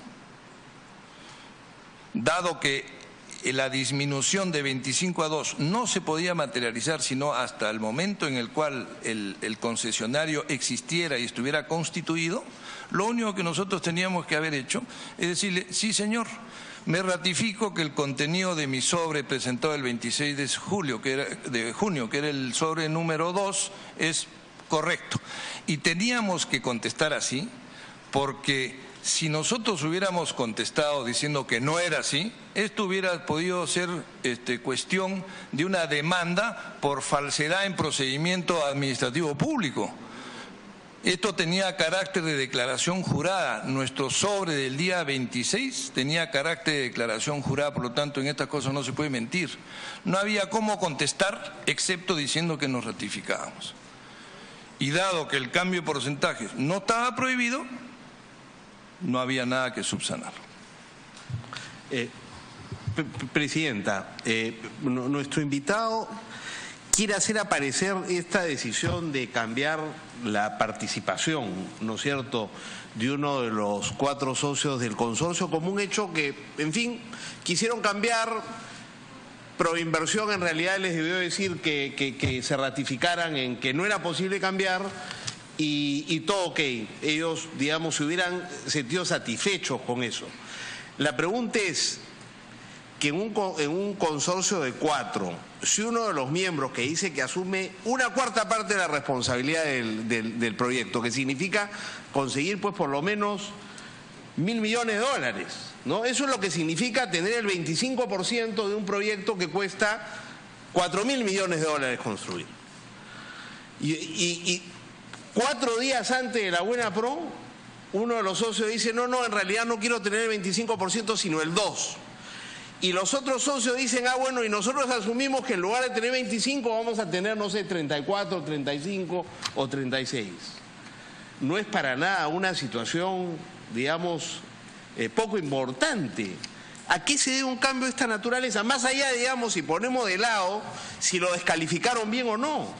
Dado que la disminución de 25 a 2 no se podía materializar sino hasta el momento en el cual el concesionario existiera y estuviera constituido, lo único que nosotros teníamos que haber hecho es decirle: sí señor, me ratifico que el contenido de mi sobre presentado el 26 de junio, que era el sobre número 2, es correcto. Y teníamos que contestar así, porque si nosotros hubiéramos contestado diciendo que no era así, esto hubiera podido ser cuestión de una demanda por falsedad en procedimiento administrativo público. Esto tenía carácter de declaración jurada. Nuestro sobre del día 26 tenía carácter de declaración jurada, por lo tanto en estas cosas no se puede mentir. No había cómo contestar excepto diciendo que nos ratificábamos. Y dado que el cambio de porcentajes no estaba prohibido, no había nada que subsanar. Presidenta, nuestro invitado quiere hacer aparecer esta decisión de cambiar la participación, ¿no es cierto?, de uno de los 4 socios del consorcio como un hecho que, en fin, quisieron cambiar. Proinversión en realidad les debió decir que se ratificaran en que no era posible cambiar. Y todo ok, ellos, digamos, se hubieran sentido satisfechos con eso. La pregunta es que en un consorcio de 4, si uno de los miembros que dice que asume una cuarta parte de la responsabilidad del proyecto, que significa conseguir pues por lo menos $1.000 millones, ¿no? Eso es lo que significa tener el 25% de un proyecto que cuesta $4.000 millones construir. Y 4 días antes de la buena pro, uno de los socios dice: no, en realidad no quiero tener el 25%, sino el 2%. Y los otros socios dicen: ah, bueno, y nosotros asumimos que en lugar de tener 25 vamos a tener, no sé, 34, 35 o 36. No es para nada una situación, digamos, poco importante ¿A qué se debe un cambio de esta naturaleza? Más allá, digamos, si ponemos de lado si lo descalificaron bien o no.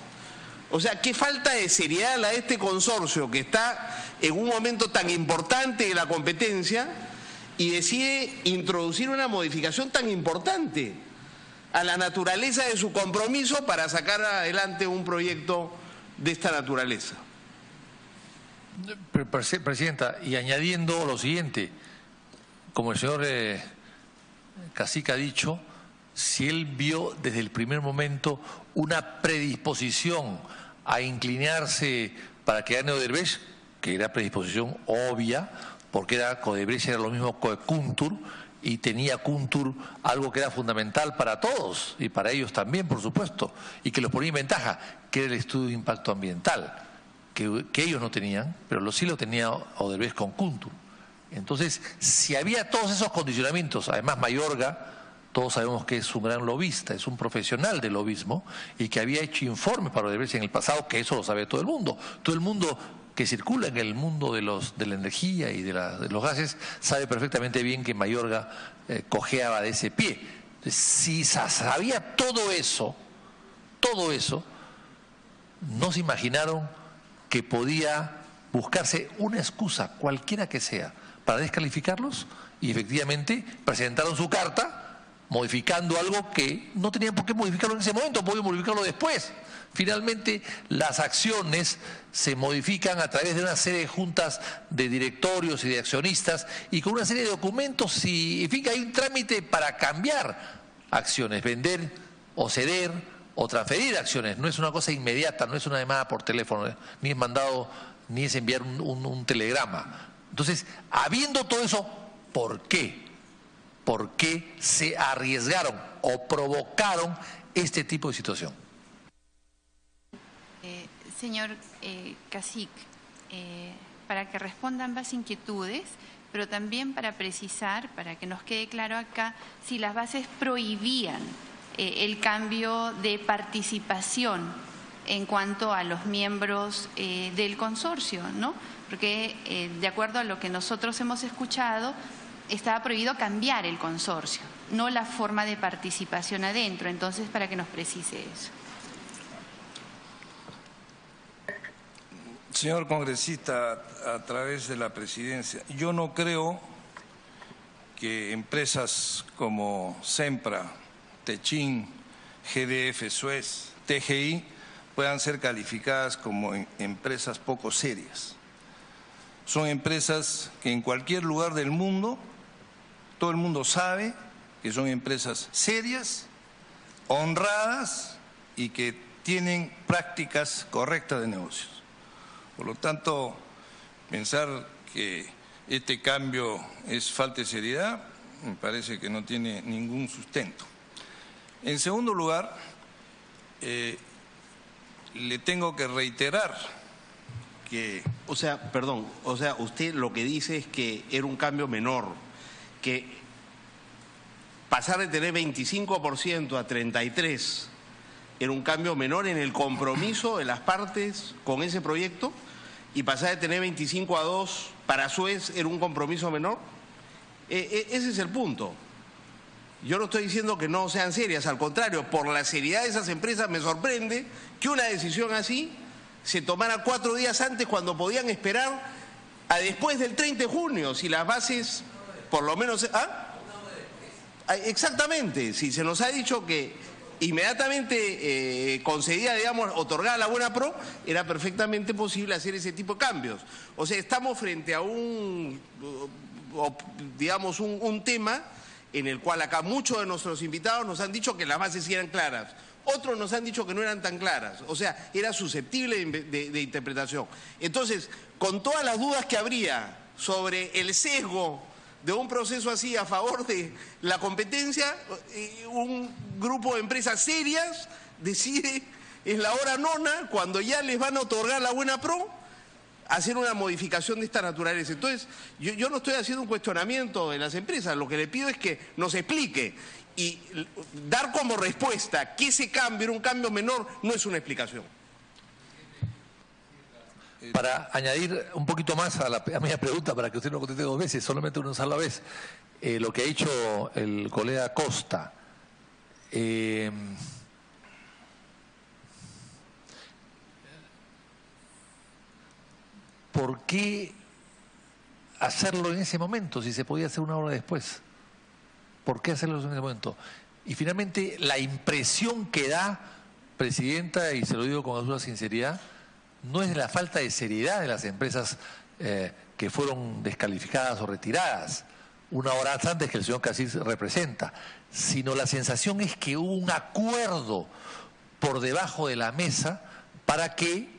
O sea, qué falta de seriedad a este consorcio que está en un momento tan importante de la competencia y decide introducir una modificación tan importante a la naturaleza de su compromiso para sacar adelante un proyecto de esta naturaleza. Presidenta, y añadiendo lo siguiente, como el señor Cacique ha dicho, si él vio desde el primer momento una predisposición a inclinarse para que gane Odebrecht, que era predisposición obvia, porque Odebrecht era lo mismo que Kuntur, y tenía Kuntur algo que era fundamental para todos, y para ellos también, por supuesto, y que los ponía en ventaja, que era el estudio de impacto ambiental, que ellos no tenían, pero sí lo tenía Odebrecht con Kuntur. Entonces, si había todos esos condicionamientos, además Mayorga, todos sabemos que es un gran lobista, es un profesional del lobismo y que había hecho informes para Odebrecht en el pasado, que eso lo sabe todo el mundo. Todo el mundo que circula en el mundo de la energía y de los gases sabe perfectamente bien que Mayorga cojeaba de ese pie. Entonces, si sabía todo eso, no se imaginaron que podía buscarse una excusa, cualquiera que sea, para descalificarlos, y efectivamente presentaron su carta modificando algo que no tenían por qué modificarlo en ese momento, podían modificarlo después. Finalmente, las acciones se modifican a través de una serie de juntas de directorios y de accionistas y con una serie de documentos y, en fin, hay un trámite para cambiar acciones, vender o ceder o transferir acciones. No es una cosa inmediata, no es una llamada por teléfono, ni es mandado, ni es enviar un telegrama. Entonces, habiendo todo eso, ¿por qué? ¿Por qué se arriesgaron o provocaron este tipo de situación? Señor Cacique, para que responda ambas inquietudes, pero también para precisar, para que nos quede claro acá, si las bases prohibían el cambio de participación en cuanto a los miembros del consorcio, ¿no? Porque de acuerdo a lo que nosotros hemos escuchado, estaba prohibido cambiar el consorcio, no la forma de participación adentro. Entonces, para que nos precise eso. Señor congresista, a través de la presidencia, yo no creo que empresas como Sempra, Techin, GDF Suez, TGI puedan ser calificadas como empresas poco serias. Son empresas que en cualquier lugar del mundo, todo el mundo sabe que son empresas serias, honradas y que tienen prácticas correctas de negocios. Por lo tanto, pensar que este cambio es falta de seriedad me parece que no tiene ningún sustento. En segundo lugar, le tengo que reiterar que... O sea, perdón, usted lo que dice es que era un cambio menor, que pasar de tener 25% a 33% era un cambio menor en el compromiso de las partes con ese proyecto, y pasar de tener 25 a 2 para Suez era un compromiso menor. Ese es el punto. Yo no estoy diciendo que no sean serias, al contrario, por la seriedad de esas empresas me sorprende que una decisión así se tomara 4 días antes, cuando podían esperar a después del 30 de junio, si las bases, por lo menos... Exactamente, si se nos ha dicho que inmediatamente concedida, digamos, otorgada la buena pro, era perfectamente posible hacer ese tipo de cambios. O sea, estamos frente a un tema en el cual acá muchos de nuestros invitados nos han dicho que las bases sí eran claras. Otros nos han dicho que no eran tan claras, o sea, era susceptible de interpretación. Entonces, con todas las dudas que habría sobre el sesgo de un proceso así a favor de la competencia, un grupo de empresas serias decide en la hora nona, cuando ya les van a otorgar la buena pro, hacer una modificación de esta naturaleza. Entonces, yo no estoy haciendo un cuestionamiento de las empresas, lo que le pido es que nos explique y dar como respuesta que ese cambio era un cambio menor no es una explicación. Para añadir un poquito más a mi pregunta, para que usted no conteste dos veces, solamente una sola vez, lo que ha dicho el colega Costa. ¿Por qué hacerlo en ese momento si se podía hacer una hora después? ¿Por qué hacerlo en ese momento? Y finalmente, la impresión que da, Presidenta, y se lo digo con absoluta sinceridad, no es de la falta de seriedad de las empresas que fueron descalificadas o retiradas una hora antes que el señor Cassis representa, sino la sensación es que hubo un acuerdo por debajo de la mesa para que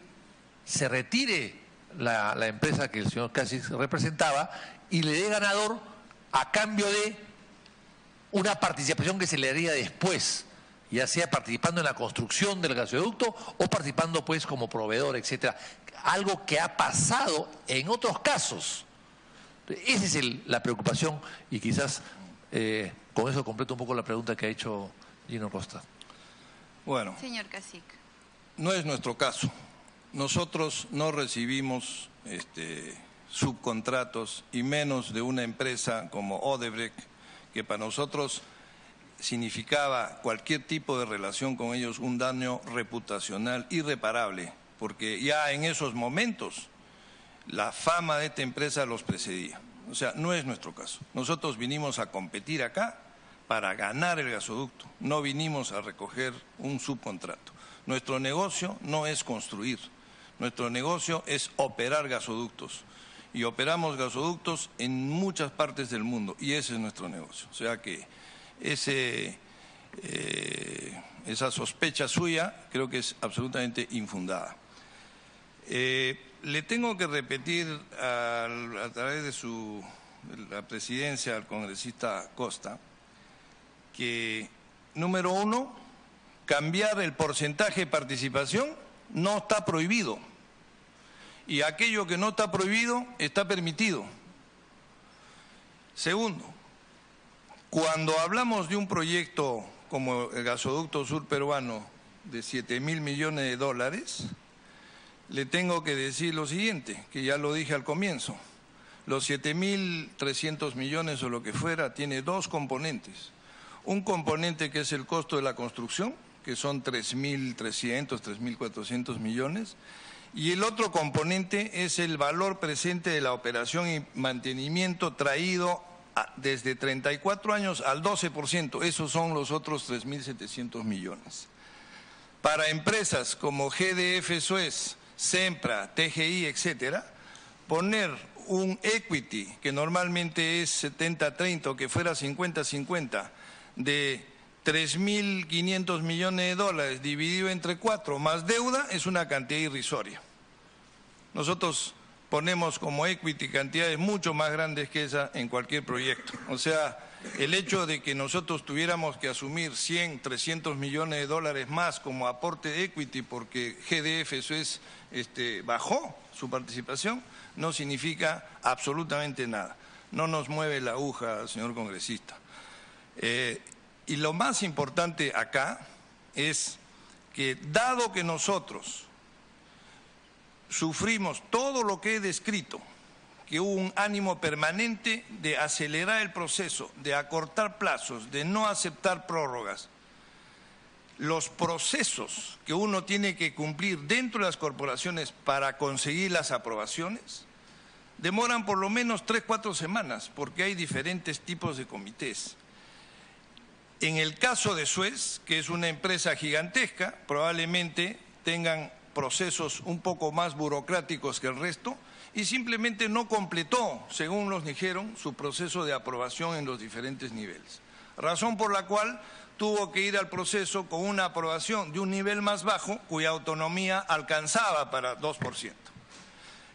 se retire la empresa que el señor Cassis representaba y le dé ganador a cambio de una participación que se le haría después, ya sea participando en la construcción del gasoducto o participando pues como proveedor, etcétera. Algo que ha pasado en otros casos. Esa es la preocupación y quizás con eso completo un poco la pregunta que ha hecho Gino Costa. Bueno, señor Casik, no es nuestro caso. Nosotros no recibimos subcontratos y menos de una empresa como Odebrecht, que para nosotros significaba cualquier tipo de relación con ellos un daño reputacional irreparable, porque ya en esos momentos la fama de esta empresa los precedía. O sea, no es nuestro caso. Nosotros vinimos a competir acá para ganar el gasoducto, no vinimos a recoger un subcontrato. Nuestro negocio no es construir, nuestro negocio es operar gasoductos. Y operamos gasoductos en muchas partes del mundo y ese es nuestro negocio. O sea que esa sospecha suya creo que es absolutamente infundada. Le tengo que repetir a través de la presidencia al congresista Costa que, número uno, cambiar el porcentaje de participación no está prohibido y aquello que no está prohibido está permitido. Segundo, cuando hablamos de un proyecto como el gasoducto sur peruano de 7.000 millones de dólares, le tengo que decir lo siguiente, que ya lo dije al comienzo. Los 7.300 millones o lo que fuera tiene dos componentes. Un componente que es el costo de la construcción, que son 3.300, 3.400 millones, y el otro componente es el valor presente de la operación y mantenimiento traído desde 34 años al 12%, esos son los otros 3.700 millones. Para empresas como GDF Suez, Sempra, TGI, etcétera, poner un equity que normalmente es 70-30 o que fuera 50-50 de 3.500 millones de dólares dividido entre 4 más deuda es una cantidad irrisoria. Nosotros ponemos como equity cantidades mucho más grandes que esa en cualquier proyecto. O sea, el hecho de que nosotros tuviéramos que asumir 100, 300 millones de dólares más como aporte de equity porque GDF eso es, bajó su participación, no significa absolutamente nada. No nos mueve la aguja, señor congresista. Y lo más importante acá es que dado que nosotros sufrimos todo lo que he descrito, que hubo un ánimo permanente de acelerar el proceso, de acortar plazos, de no aceptar prórrogas. Los procesos que uno tiene que cumplir dentro de las corporaciones para conseguir las aprobaciones demoran por lo menos 3-4 semanas, porque hay diferentes tipos de comités. En el caso de Suez, que es una empresa gigantesca, probablemente tengan procesos un poco más burocráticos que el resto y simplemente no completó, según nos dijeron, su proceso de aprobación en los diferentes niveles. Razón por la cual tuvo que ir al proceso con una aprobación de un nivel más bajo cuya autonomía alcanzaba para 2%.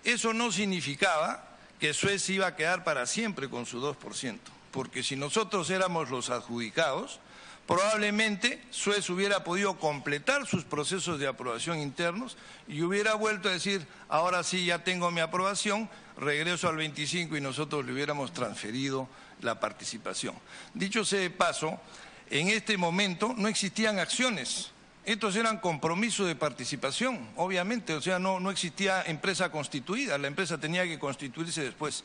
Eso no significaba que Suez iba a quedar para siempre con su 2%, porque si nosotros éramos los adjudicados, probablemente Suez hubiera podido completar sus procesos de aprobación internos y hubiera vuelto a decir, ahora sí ya tengo mi aprobación, regreso al 25 y nosotros le hubiéramos transferido la participación. Dicho sea de paso, en este momento no existían acciones Estos eran compromisos de participación, obviamente, o sea, no existía empresa constituida, la empresa tenía que constituirse después.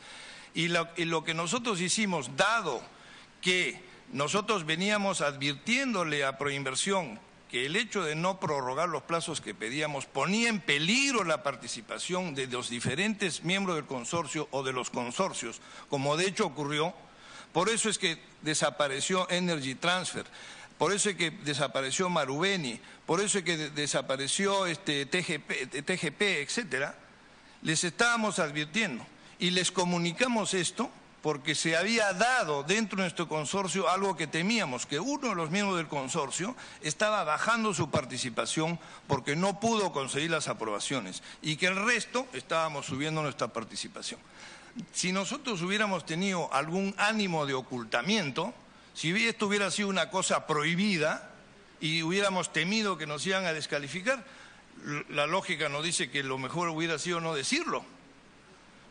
Y lo que nosotros hicimos, dado que nosotros veníamos advirtiéndole a Proinversión que el hecho de no prorrogar los plazos que pedíamos ponía en peligro la participación de los diferentes miembros del consorcio o de los consorcios, como de hecho ocurrió, por eso es que desapareció Energy Transfer, por eso es que desapareció Marubeni, por eso es que desapareció TGP, etcétera. Les estábamos advirtiendo y les comunicamos esto porque se había dado dentro de nuestro consorcio algo que temíamos, que uno de los miembros del consorcio estaba bajando su participación porque no pudo conseguir las aprobaciones y que el resto estábamos subiendo nuestra participación. Si nosotros hubiéramos tenido algún ánimo de ocultamiento, si esto hubiera sido una cosa prohibida y hubiéramos temido que nos iban a descalificar, la lógica nos dice que lo mejor hubiera sido no decirlo.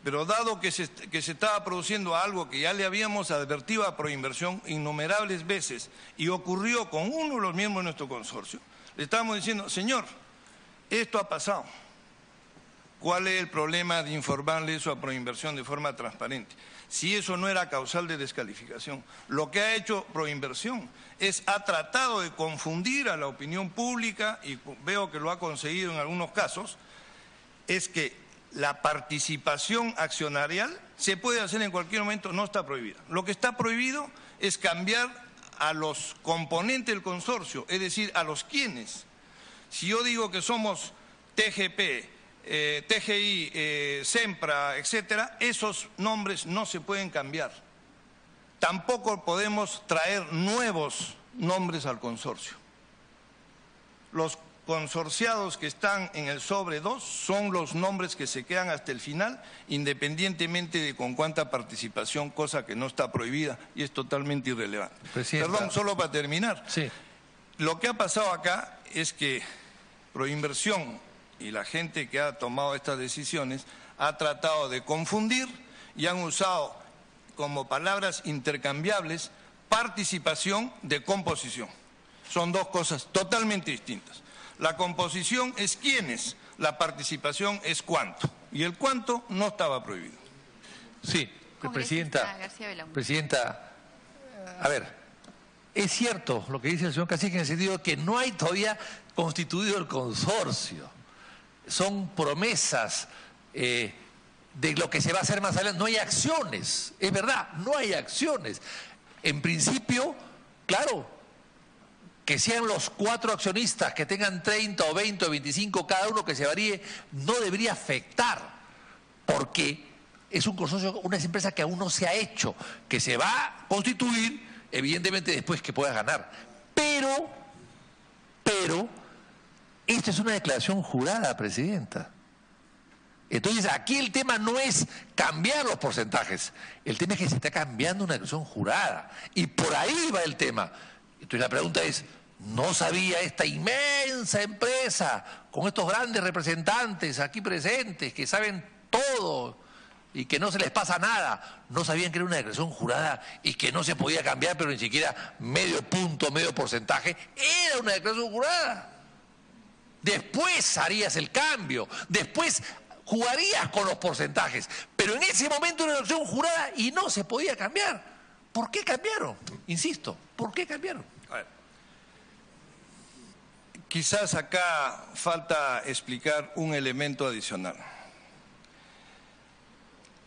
Pero dado que se estaba produciendo algo que ya le habíamos advertido a Proinversión innumerables veces y ocurrió con uno de los miembros de nuestro consorcio, le estábamos diciendo, señor, esto ha pasado. ¿Cuál es el problema de informarle eso a Proinversión de forma transparente? Si eso no era causal de descalificación. Lo que ha hecho Proinversión ha tratado de confundir a la opinión pública, y veo que lo ha conseguido en algunos casos, es que la participación accionarial se puede hacer en cualquier momento, no está prohibida. Lo que está prohibido es cambiar a los componentes del consorcio, es decir, a los quienes. Si yo digo que somos TGP, TGI, Sempra, etcétera, esos nombres no se pueden cambiar. Tampoco podemos traer nuevos nombres al consorcio. Los consorciados que están en el sobre 2 son los nombres que se quedan hasta el final, independientemente de con cuánta participación, cosa que no está prohibida y es totalmente irrelevante. Presidenta. Perdón, solo para terminar. Sí. Lo que ha pasado acá es que Proinversión y la gente que ha tomado estas decisiones ha tratado de confundir y han usado como palabras intercambiables participación de composición. Son dos cosas totalmente distintas. La composición es quiénes, la participación es cuánto. Y el cuánto no estaba prohibido. Sí, Presidenta, a ver, es cierto lo que dice el señor Cacique en el sentido de que no hay todavía constituido el consorcio. Son promesas de lo que se va a hacer más adelante. No hay acciones, es verdad, no hay acciones. En principio, claro, que sean los 4 accionistas que tengan 30 o 20 o 25 cada uno, que se varíe, no debería afectar, porque es un consorcio, una empresa que aún no se ha hecho, que se va a constituir, evidentemente después que pueda ganar. Pero, esta es una declaración jurada, Presidenta. Entonces, aquí el tema no es cambiar los porcentajes, el tema es que se está cambiando una declaración jurada, y por ahí va el tema. Entonces la pregunta es, ¿no sabía esta inmensa empresa con estos grandes representantes aquí presentes que saben todo y que no se les pasa nada? ¿No sabían que era una declaración jurada y que no se podía cambiar, pero ni siquiera medio punto, medio porcentaje? Era una declaración jurada. Después harías el cambio, después jugarías con los porcentajes, pero en ese momento era una declaración jurada y no se podía cambiar. ¿Por qué cambiaron? Insisto, ¿por qué cambiaron? A ver. Quizás acá falta explicar un elemento adicional.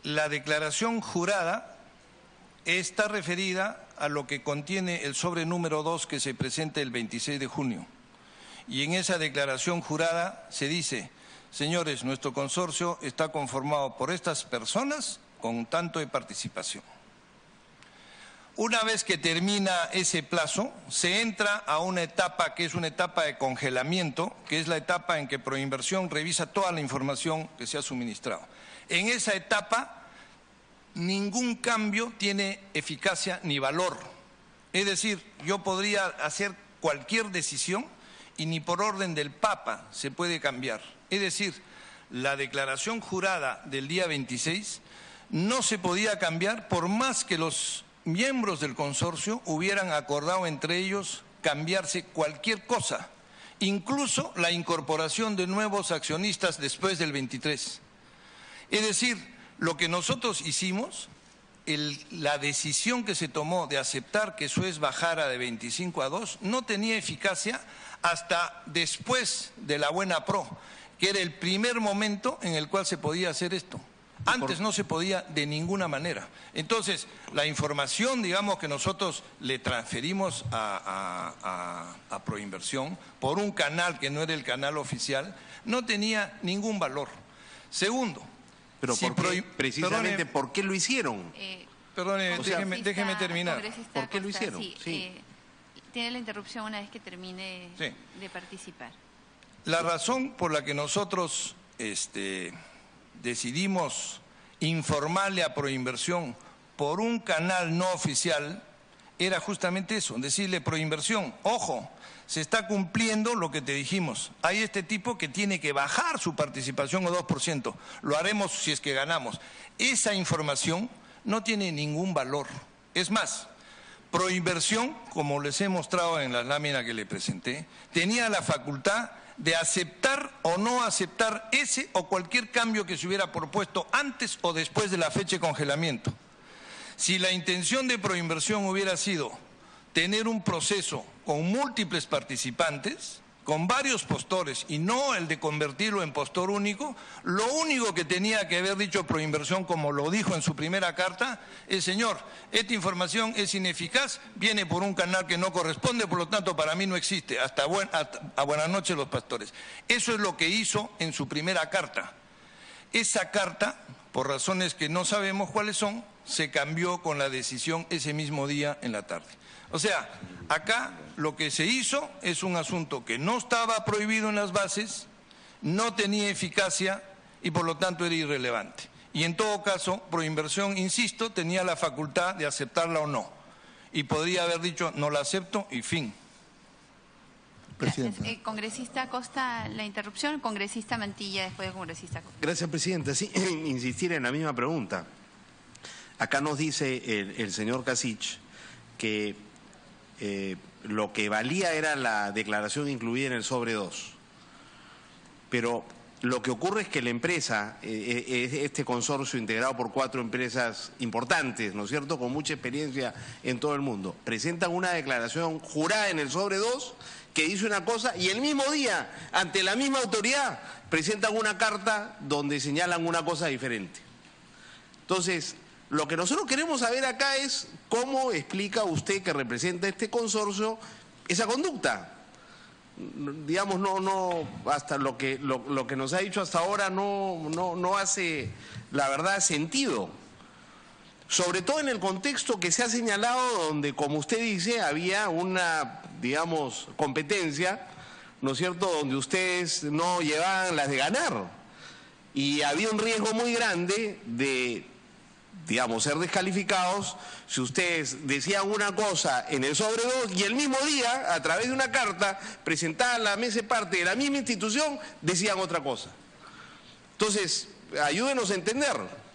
La declaración jurada está referida a lo que contiene el sobre número 2 que se presenta el 26 de junio. Y en esa declaración jurada se dice, señores, nuestro consorcio está conformado por estas personas con tanto de participación. Una vez que termina ese plazo, se entra a una etapa que es una etapa de congelamiento, que es la etapa en que Proinversión revisa toda la información que se ha suministrado. En esa etapa, ningún cambio tiene eficacia ni valor. Es decir, yo podría hacer cualquier decisión y ni por orden del Papa se puede cambiar. Es decir, la declaración jurada del día 26 no se podía cambiar por más que los miembros del consorcio hubieran acordado entre ellos cambiarse cualquier cosa. incluso la incorporación de nuevos accionistas después del 23. Es decir, lo que nosotros hicimos, la decisión que se tomó de aceptar que Suez bajara de 25 a 2 no tenía eficacia hasta después de la buena pro, que era el primer momento en el cual se podía hacer esto. Antes no se podía de ninguna manera. Entonces, la información, digamos, que nosotros le transferimos a Proinversión por un canal que no era el canal oficial, no tenía ningún valor. Segundo, pero si precisamente, ¿por qué lo hicieron? Perdone, déjeme terminar. ¿Por qué lo hicieron? Sí. Tiene la interrupción una vez que termine de participar. La razón por la que nosotros decidimos informarle a Proinversión por un canal no oficial era justamente eso, decirle: Proinversión, ojo, se está cumpliendo lo que te dijimos. Hay este tipo que tiene que bajar su participación a 2%. Lo haremos si es que ganamos. Esa información no tiene ningún valor. Es más, Proinversión, como les he mostrado en la lámina que le presenté, tenía la facultad de aceptar o no aceptar ese o cualquier cambio que se hubiera propuesto antes o después de la fecha de congelamiento. Si la intención de Proinversión hubiera sido tener un proceso con múltiples participantes, con varios postores, y no el de convertirlo en postor único, lo único que tenía que haber dicho Proinversión, como lo dijo en su primera carta, es: señor, esta información es ineficaz, viene por un canal que no corresponde, por lo tanto para mí no existe. A buenas noches los pastores. Eso es lo que hizo en su primera carta. Esa carta, por razones que no sabemos cuáles son, se cambió con la decisión ese mismo día en la tarde. O sea, acá lo que se hizo es un asunto que no estaba prohibido en las bases, no tenía eficacia y por lo tanto era irrelevante. Y en todo caso, Proinversión, insisto, tenía la facultad de aceptarla o no. Y podría haber dicho: no la acepto y fin. Gracias. Congresista Costa, la interrupción. Congresista Mantilla, después de congresista Costa. Gracias, presidenta. Sí, insistir en la misma pregunta. Acá nos dice el señor Kasich que lo que valía era la declaración incluida en el sobre 2. Pero lo que ocurre es que la empresa, este consorcio integrado por 4 empresas importantes, ¿no es cierto?, con mucha experiencia en todo el mundo, presentan una declaración jurada en el sobre 2 que dice una cosa y el mismo día, ante la misma autoridad, presentan una carta donde señalan una cosa diferente. Entonces, lo que nosotros queremos saber acá es cómo explica usted, que representa este consorcio, esa conducta. Digamos, no hasta lo que nos ha dicho hasta ahora no hace, la verdad, sentido. Sobre todo en el contexto que se ha señalado, donde, como usted dice, había una, digamos, competencia, ¿no es cierto?, donde ustedes no llevaban las de ganar. Y había un riesgo muy grande de, digamos, ser descalificados si ustedes decían una cosa en el sobre 2 y el mismo día, a través de una carta presentada a la mesa de parte de la misma institución, decían otra cosa. Entonces, ayúdenos a entender.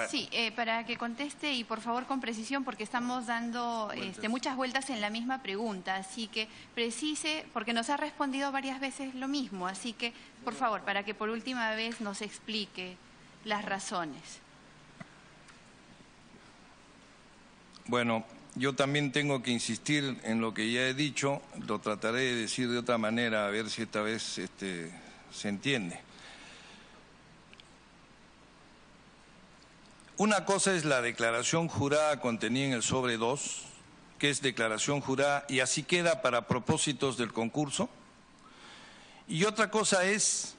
Sí, para que conteste, y por favor con precisión, porque estamos dando muchas vueltas en la misma pregunta, así que precise, porque nos ha respondido varias veces lo mismo, así que por favor, para que por última vez nos explique las razones. Bueno, yo también tengo que insistir en lo que ya he dicho, lo trataré de decir de otra manera, a ver si esta vez se entiende. Una cosa es la declaración jurada contenida en el sobre 2, que es declaración jurada y así queda para propósitos del concurso. Y otra cosa es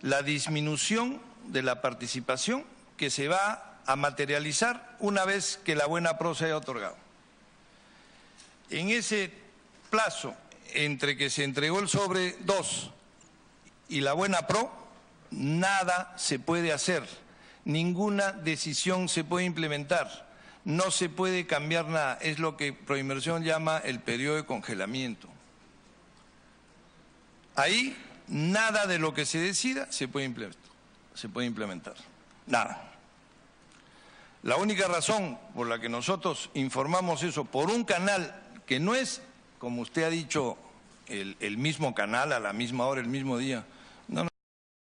la disminución de la participación que se va a materializar una vez que la buena pro se haya otorgado. En ese plazo entre que se entregó el sobre 2 y la buena pro, nada se puede hacer, ninguna decisión se puede implementar, no se puede cambiar nada, es lo que Proinversión llama el periodo de congelamiento. Ahí nada de lo que se decida se puede implementar, nada. La única razón por la que nosotros informamos eso por un canal que no es, como usted ha dicho, el mismo canal a la misma hora, el mismo día.